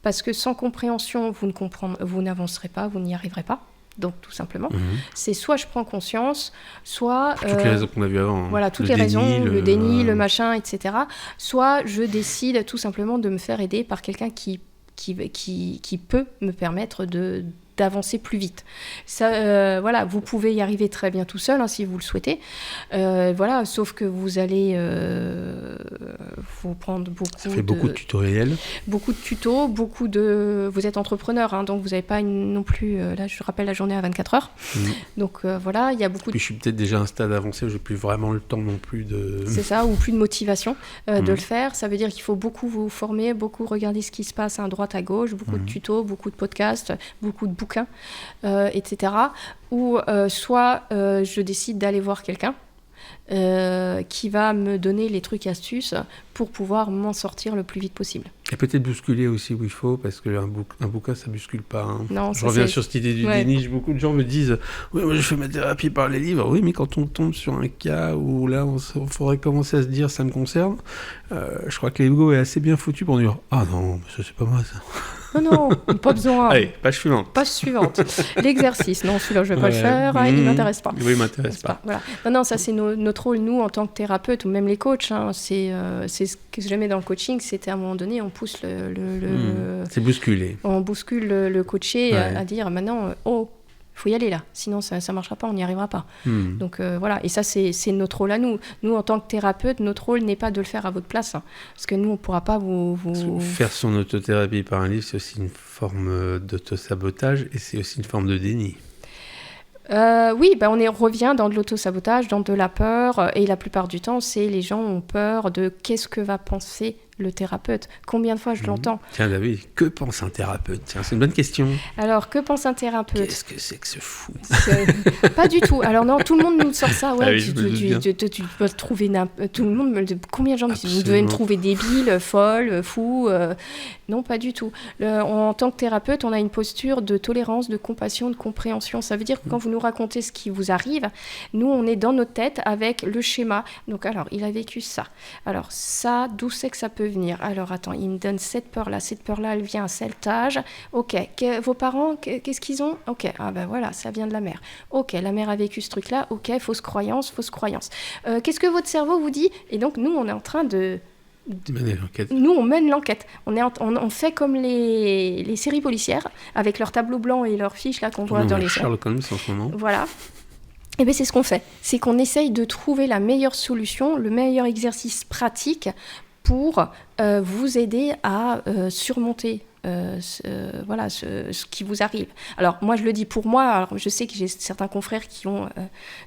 parce que sans compréhension, vous n'avancerez pas, vous n'y arriverez pas. Donc, tout simplement, c'est soit je prends conscience, soit... Pour toutes les raisons qu'on a vues avant. Voilà, toutes les raisons, le déni, le machin, etc. Soit je décide tout simplement de me faire aider par quelqu'un qui peut me permettre d'avancer plus vite. Ça, voilà, vous pouvez y arriver très bien tout seul, si vous le souhaitez. Voilà, sauf que vous allez vous prendre beaucoup de tutoriels. Beaucoup de tutos, vous êtes entrepreneur, donc vous n'avez pas non plus... là, je rappelle la journée à 24 heures. Donc voilà, il y a beaucoup... Puis je suis peut-être déjà à un stade avancé où je n'ai plus vraiment le temps non plus de... C'est ça, ou plus de motivation de le faire. Ça veut dire qu'il faut beaucoup vous former, beaucoup regarder ce qui se passe à droite, à gauche, beaucoup de tutos, beaucoup de podcasts, beaucoup de bouquins, etc. Ou soit je décide d'aller voir quelqu'un qui va me donner les trucs astuces pour pouvoir m'en sortir le plus vite possible. Et peut-être bousculer aussi où il faut, parce qu'un bouquin, ça bouscule pas. Non, je reviens sur cette idée du déni. Beaucoup de gens me disent « Oui, moi je fais ma thérapie par les livres. » Oui, mais quand on tombe sur un cas où là, il faudrait commencer à se dire « Ça me concerne », je crois que l'ego est assez bien foutu pour dire « Ah non, ça c'est pas moi ça ». Non, pas besoin. Allez, page suivante. L'exercice. Non, celui-là, je vais pas le faire. Il m'intéresse pas. Oui, il m'intéresse pas. Voilà. Non, ça, c'est notre rôle, nous, en tant que thérapeute, ou même les coachs. C'est ce que je mets dans le coaching, c'était à un moment donné, on pousse c'est bousculé. On bouscule le coaché à dire, maintenant, il faut y aller là, sinon ça ne marchera pas, on n'y arrivera pas. Donc voilà, et ça c'est notre rôle à nous. Nous, en tant que thérapeute, notre rôle n'est pas de le faire à votre place, parce que nous, on ne pourra pas vous... Faire son autothérapie par un livre, c'est aussi une forme d'autosabotage, et c'est aussi une forme de déni. Oui, on revient dans de l'autosabotage, dans de la peur, et la plupart du temps, c'est les gens ont peur de qu'est-ce que va penser le thérapeute. Combien de fois je l'entends? Tiens, David, que pense un thérapeute? Tiens, c'est une bonne question. Alors, que pense un thérapeute? Qu'est-ce que c'est que ce fou? Pas du tout. Alors non, tout le monde nous sort ça. Ouais, oui, tu peux le trouver... Tout le monde me dit... Combien de gens me disent, vous devez me trouver débile, folle, fou. Non, pas du tout. En tant que thérapeute, on a une posture de tolérance, de compassion, de compréhension. Ça veut dire que quand vous nous racontez ce qui vous arrive, nous, on est dans notre tête avec le schéma. Donc, alors, il a vécu ça. Alors, ça, d'où c'est que ça peut venir? Alors, attends, il me donne cette peur-là, elle vient à cet âge. Ok, vos parents, qu'est-ce qu'ils ont? Ok, ah ben voilà, ça vient de la mère. Ok, la mère a vécu ce truc-là. Ok, fausse croyance. Qu'est-ce que votre cerveau vous dit? Et donc, nous, on est en train de... Nous, on mène l'enquête. On fait comme les séries policières, avec leurs tableaux blancs et leurs fiches là qu'on voit dans les... Sherlock Holmes en ce moment. Voilà. Et bien, c'est ce qu'on fait. C'est qu'on essaye de trouver la meilleure solution, le meilleur exercice pratique pour vous aider à surmonter ce qui vous arrive. Alors, moi, je le dis pour moi. Alors, je sais que j'ai certains confrères qui ont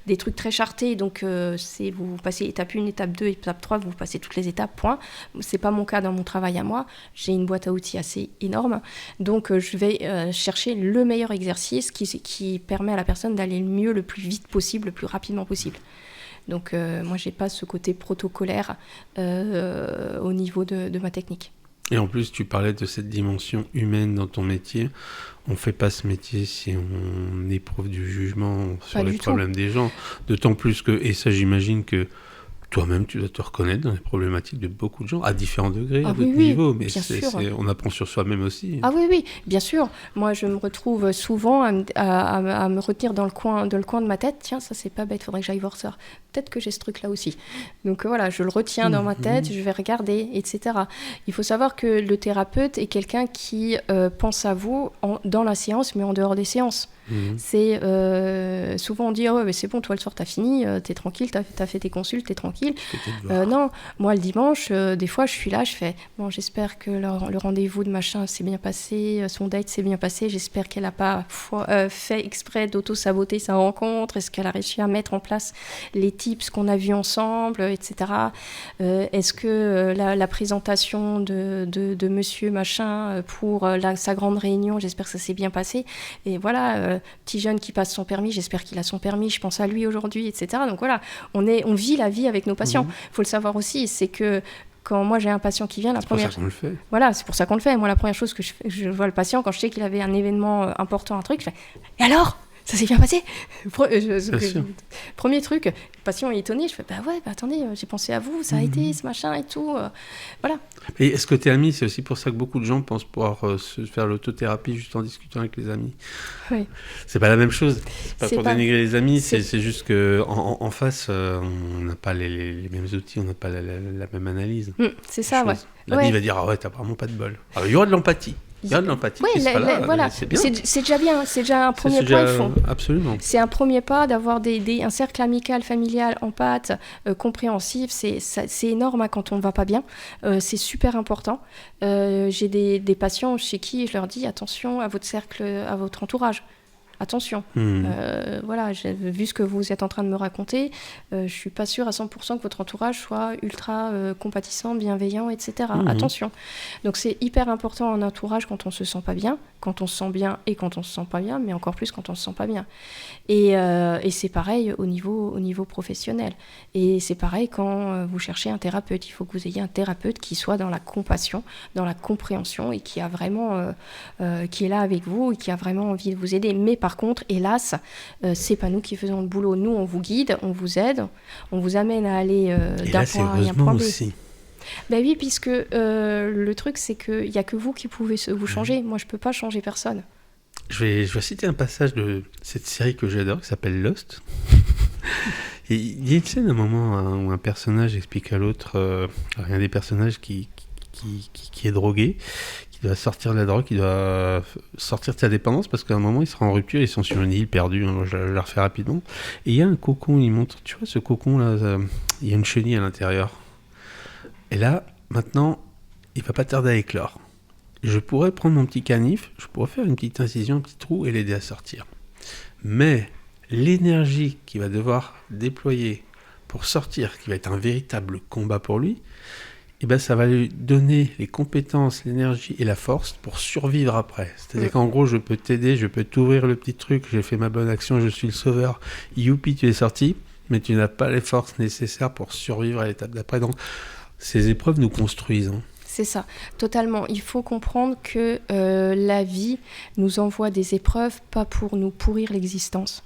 des trucs très chartés. Donc, vous passez étape 1, étape 2, étape 3, vous passez toutes les étapes, point. C'est pas mon cas dans mon travail à moi. J'ai une boîte à outils assez énorme. Donc, je vais chercher le meilleur exercice qui permet à la personne d'aller le mieux, le plus vite possible, le plus rapidement possible. Donc, moi, j'ai pas ce côté protocolaire au niveau de ma technique. Et en plus, tu parlais de cette dimension humaine dans ton métier. On ne fait pas ce métier si on éprouve du jugement sur les problèmes des gens. D'autant plus que, et ça j'imagine que toi-même, tu dois te reconnaître dans les problématiques de beaucoup de gens, à différents degrés, à d'autres niveaux, mais on apprend sur soi-même aussi. Ah oui, bien sûr. Moi, je me retrouve souvent à me retenir dans le coin de ma tête. Tiens, ça, c'est pas bête, il faudrait que j'aille voir ça. Peut-être que j'ai ce truc-là aussi. Donc voilà, je le retiens dans ma tête, je vais regarder, etc. Il faut savoir que le thérapeute est quelqu'un qui pense à vous dans la séance, mais en dehors des séances. C'est souvent on dit mais c'est bon, toi le soir t'as fini, t'es tranquille, t'as fait tes consultes, t'es tranquille. Non, moi le dimanche, des fois je suis là, je fais bon, j'espère que le rendez-vous de machin s'est bien passé, son date s'est bien passé, j'espère qu'elle a pas fait exprès d'auto-saboter sa rencontre, est-ce qu'elle a réussi à mettre en place les tips qu'on a vus ensemble, etc. Est-ce que la présentation de monsieur machin pour sa grande réunion, j'espère que ça s'est bien passé, et voilà, petit jeune qui passe son permis, j'espère qu'il a son permis, je pense à lui aujourd'hui, etc. Donc voilà, on vit la vie avec nos patients. Faut le savoir aussi, c'est que quand moi j'ai un patient qui vient, c'est pour ça qu'on le fait. Voilà, c'est pour ça qu'on le fait. Moi, la première chose que je vois le patient, quand je sais qu'il avait un événement important, un truc, je fais « Et alors ? Ça s'est bien passé ?» Premier truc, le patient est étonné, je fais attendez, j'ai pensé à vous, ça a été ce machin et tout. Voilà. Et est-ce que t'es ami? C'est aussi pour ça que beaucoup de gens pensent pouvoir se faire l'autothérapie juste en discutant avec les amis. Oui. C'est pas la même chose. C'est pas pour dénigrer les amis, c'est juste qu'en face, on n'a pas les mêmes outils, on n'a pas la même analyse. C'est ça, ouais. L'ami va dire t'as vraiment pas de bol. Alors, il y aura de l'empathie. Il y a de l'empathie qui sera là, voilà. c'est bien. C'est déjà bien, c'est déjà un premier pas. Absolument. C'est un premier pas d'avoir un cercle amical, familial, empathe, compréhensif. C'est énorme quand on ne va pas bien. C'est super important. J'ai des patients chez qui je leur dis attention à votre cercle, à votre entourage. Attention, voilà, vu ce que vous êtes en train de me raconter, je ne suis pas sûre à 100% que votre entourage soit ultra compatissant, bienveillant, etc. Attention. Donc c'est hyper important en entourage quand on ne se sent pas bien, quand on se sent bien et quand on ne se sent pas bien, mais encore plus quand on ne se sent pas bien. Et c'est pareil au niveau professionnel. Et c'est pareil quand vous cherchez un thérapeute. Il faut que vous ayez un thérapeute qui soit dans la compassion, dans la compréhension et qui a vraiment, qui est là avec vous et qui a vraiment envie de vous aider. Mais par contre, hélas, c'est pas nous qui faisons le boulot. Nous, on vous guide, on vous aide, on vous amène à aller d'un point A à un point B. Aussi. Ben oui, puisque le truc, c'est qu'il n'y a que vous qui pouvez vous changer. Moi, je ne peux pas changer personne. Je vais citer un passage de cette série que j'adore, qui s'appelle Lost. Et il y a une scène, à un moment, où un personnage explique à l'autre, il y a un des personnages qui est drogué, qui doit sortir de la drogue, qui doit sortir de sa dépendance, parce qu'à un moment, il sera en rupture, ils sont sur une île perdue, je la refais rapidement. Et il y a un cocon, il montre, tu vois, ce cocon-là, il y a une chenille à l'intérieur. Et là, maintenant, il va pas tarder à éclore. Je pourrais prendre mon petit canif, je pourrais faire une petite incision, un petit trou et l'aider à sortir. Mais l'énergie qu'il va devoir déployer pour sortir, qui va être un véritable combat pour lui, et ben ça va lui donner les compétences, l'énergie et la force pour survivre après. C'est-à-dire qu'en gros, je peux t'aider, je peux t'ouvrir le petit truc, j'ai fait ma bonne action, je suis le sauveur, youpi, tu es sorti, mais tu n'as pas les forces nécessaires pour survivre à l'étape d'après. Donc, ces épreuves nous construisent. C'est ça, totalement. Il faut comprendre que la vie nous envoie des épreuves, pas pour nous pourrir l'existence,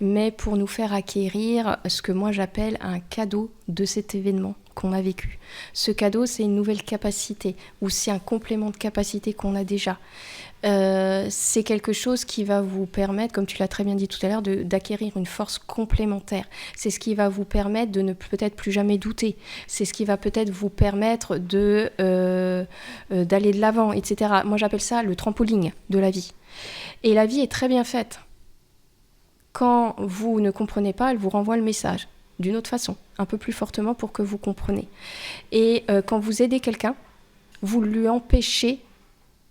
mais pour nous faire acquérir ce que moi j'appelle un cadeau de cet événement qu'on a vécu. Ce cadeau, c'est une nouvelle capacité, ou c'est un complément de capacité qu'on a déjà. C'est quelque chose qui va vous permettre, comme tu l'as très bien dit tout à l'heure, d'acquérir une force complémentaire. C'est ce qui va vous permettre de ne peut-être plus jamais douter. C'est ce qui va peut-être vous permettre d'aller de l'avant, etc. Moi, j'appelle ça le trampoline de la vie. Et la vie est très bien faite. Quand vous ne comprenez pas, elle vous renvoie le message d'une autre façon, un peu plus fortement pour que vous compreniez. Et quand vous aidez quelqu'un, vous lui empêchez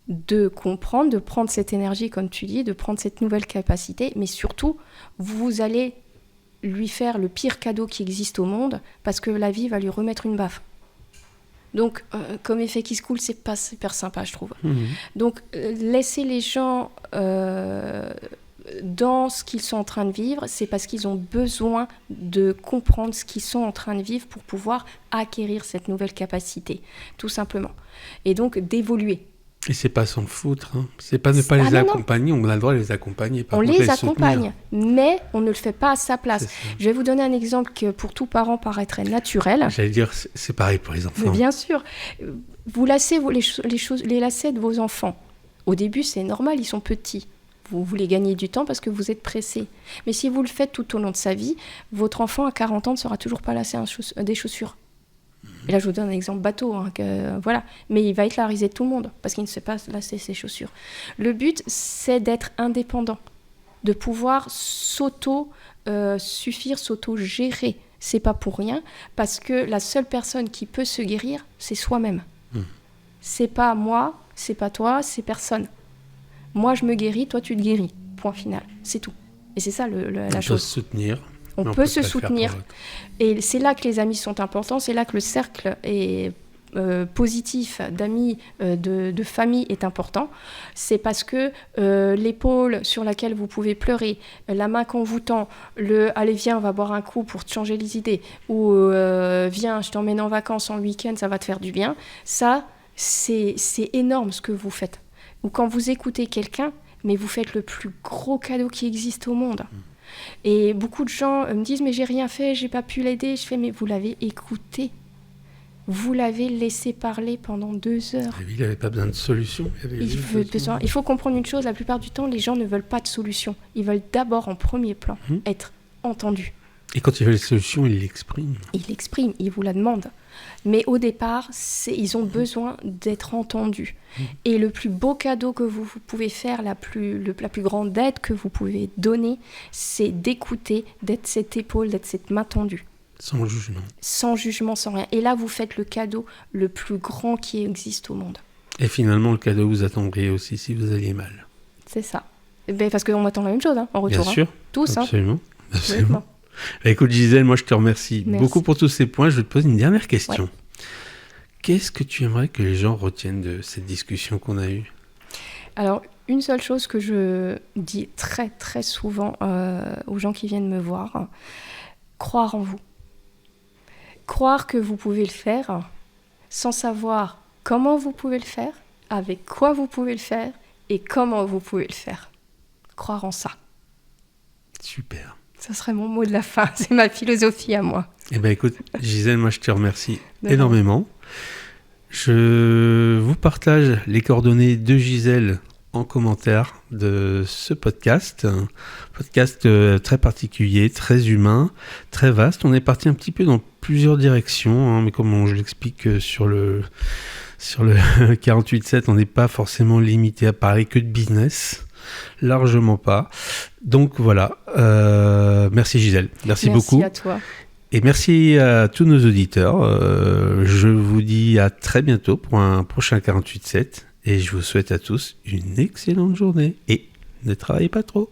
de comprendre, de prendre cette énergie, comme tu dis, de prendre cette nouvelle capacité, mais surtout, vous allez lui faire le pire cadeau qui existe au monde, parce que la vie va lui remettre une baffe. Donc, comme effet qui se coule, c'est pas super sympa, je trouve. Donc, laisser les gens dans ce qu'ils sont en train de vivre, c'est parce qu'ils ont besoin de comprendre ce qu'ils sont en train de vivre pour pouvoir acquérir cette nouvelle capacité, tout simplement. Et donc, d'évoluer. Et c'est pas s'en foutre, c'est pas ne pas les accompagner, on a le droit de les accompagner. On les accompagne, mais on ne le fait pas à sa place. Je vais vous donner un exemple que pour tout parent paraîtrait naturel. J'allais dire, c'est pareil pour les enfants. Mais bien sûr, vous lacez les lacets de vos enfants. Au début, c'est normal, ils sont petits. Vous voulez gagner du temps parce que vous êtes pressé. Mais si vous le faites tout au long de sa vie, votre enfant à 40 ans ne sera toujours pas lacé des chaussures. Et là, je vous donne un exemple bateau, voilà. Mais il va être la risée de tout le monde, parce qu'il ne sait pas lasser ses chaussures. Le but, c'est d'être indépendant, de pouvoir s'auto-suffire, s'auto-gérer. C'est pas pour rien, parce que la seule personne qui peut se guérir, c'est soi-même. C'est pas moi, c'est pas toi, c'est personne. Moi, je me guéris, toi, tu te guéris. Point final. C'est tout. Et c'est ça la chose. On peut se soutenir. On peut se soutenir. Et c'est là que les amis sont importants, c'est là que le cercle est positif d'amis, de famille est important. C'est parce que l'épaule sur laquelle vous pouvez pleurer, la main qu'on vous tend, allez viens on va boire un coup pour te changer les idées, ou viens je t'emmène en vacances en week-end, ça va te faire du bien, ça c'est énorme ce que vous faites. Ou quand vous écoutez quelqu'un, mais vous faites le plus gros cadeau qui existe au monde. Et beaucoup de gens me disent « mais j'ai rien fait, j'ai pas pu l'aider ». Je fais « mais vous l'avez écouté, vous l'avez laissé parler pendant 2 heures ». Il n'avait pas besoin de solution. Il faut comprendre une chose, la plupart du temps, les gens ne veulent pas de solution. Ils veulent d'abord en premier plan être entendus. Et quand il veut les solutions, il l'exprime. Il vous la demande. Mais au départ, ils ont besoin d'être entendus. Et le plus beau cadeau que vous pouvez faire, la plus grande aide que vous pouvez donner, c'est d'écouter, d'être cette épaule, d'être cette main tendue. Sans jugement. Sans jugement, sans rien. Et là, vous faites le cadeau le plus grand qui existe au monde. Et finalement, le cadeau vous attendrait aussi si vous alliez mal. C'est ça. Parce qu'on attend la même chose en retour. Bien sûr. Tous. Absolument. Écoute Gisèle, moi je te remercie beaucoup pour tous ces points. Je vais te poser une dernière question. Ouais. Qu'est-ce que tu aimerais que les gens retiennent de cette discussion qu'on a eue ? Alors, une seule chose que je dis très très souvent aux gens qui viennent me voir, croire en vous. Croire que vous pouvez le faire sans savoir comment vous pouvez le faire, avec quoi vous pouvez le faire et comment vous pouvez le faire. Croire en ça. Super. Ça serait mon mot de la fin, c'est ma philosophie à moi. Eh bien écoute, Gisèle, moi je te remercie énormément. Je vous partage les coordonnées de Gisèle en commentaire de ce podcast. Un podcast très particulier, très humain, très vaste. On est parti un petit peu dans plusieurs directions, mais comme je l'explique sur le 48.7, on n'est pas forcément limité à parler que de business. Largement pas. Donc voilà, merci Gisèle, merci beaucoup. Merci à toi. Et merci à tous nos auditeurs. Je vous dis à très bientôt pour un prochain 48.7 et je vous souhaite à tous une excellente journée et ne travaillez pas trop.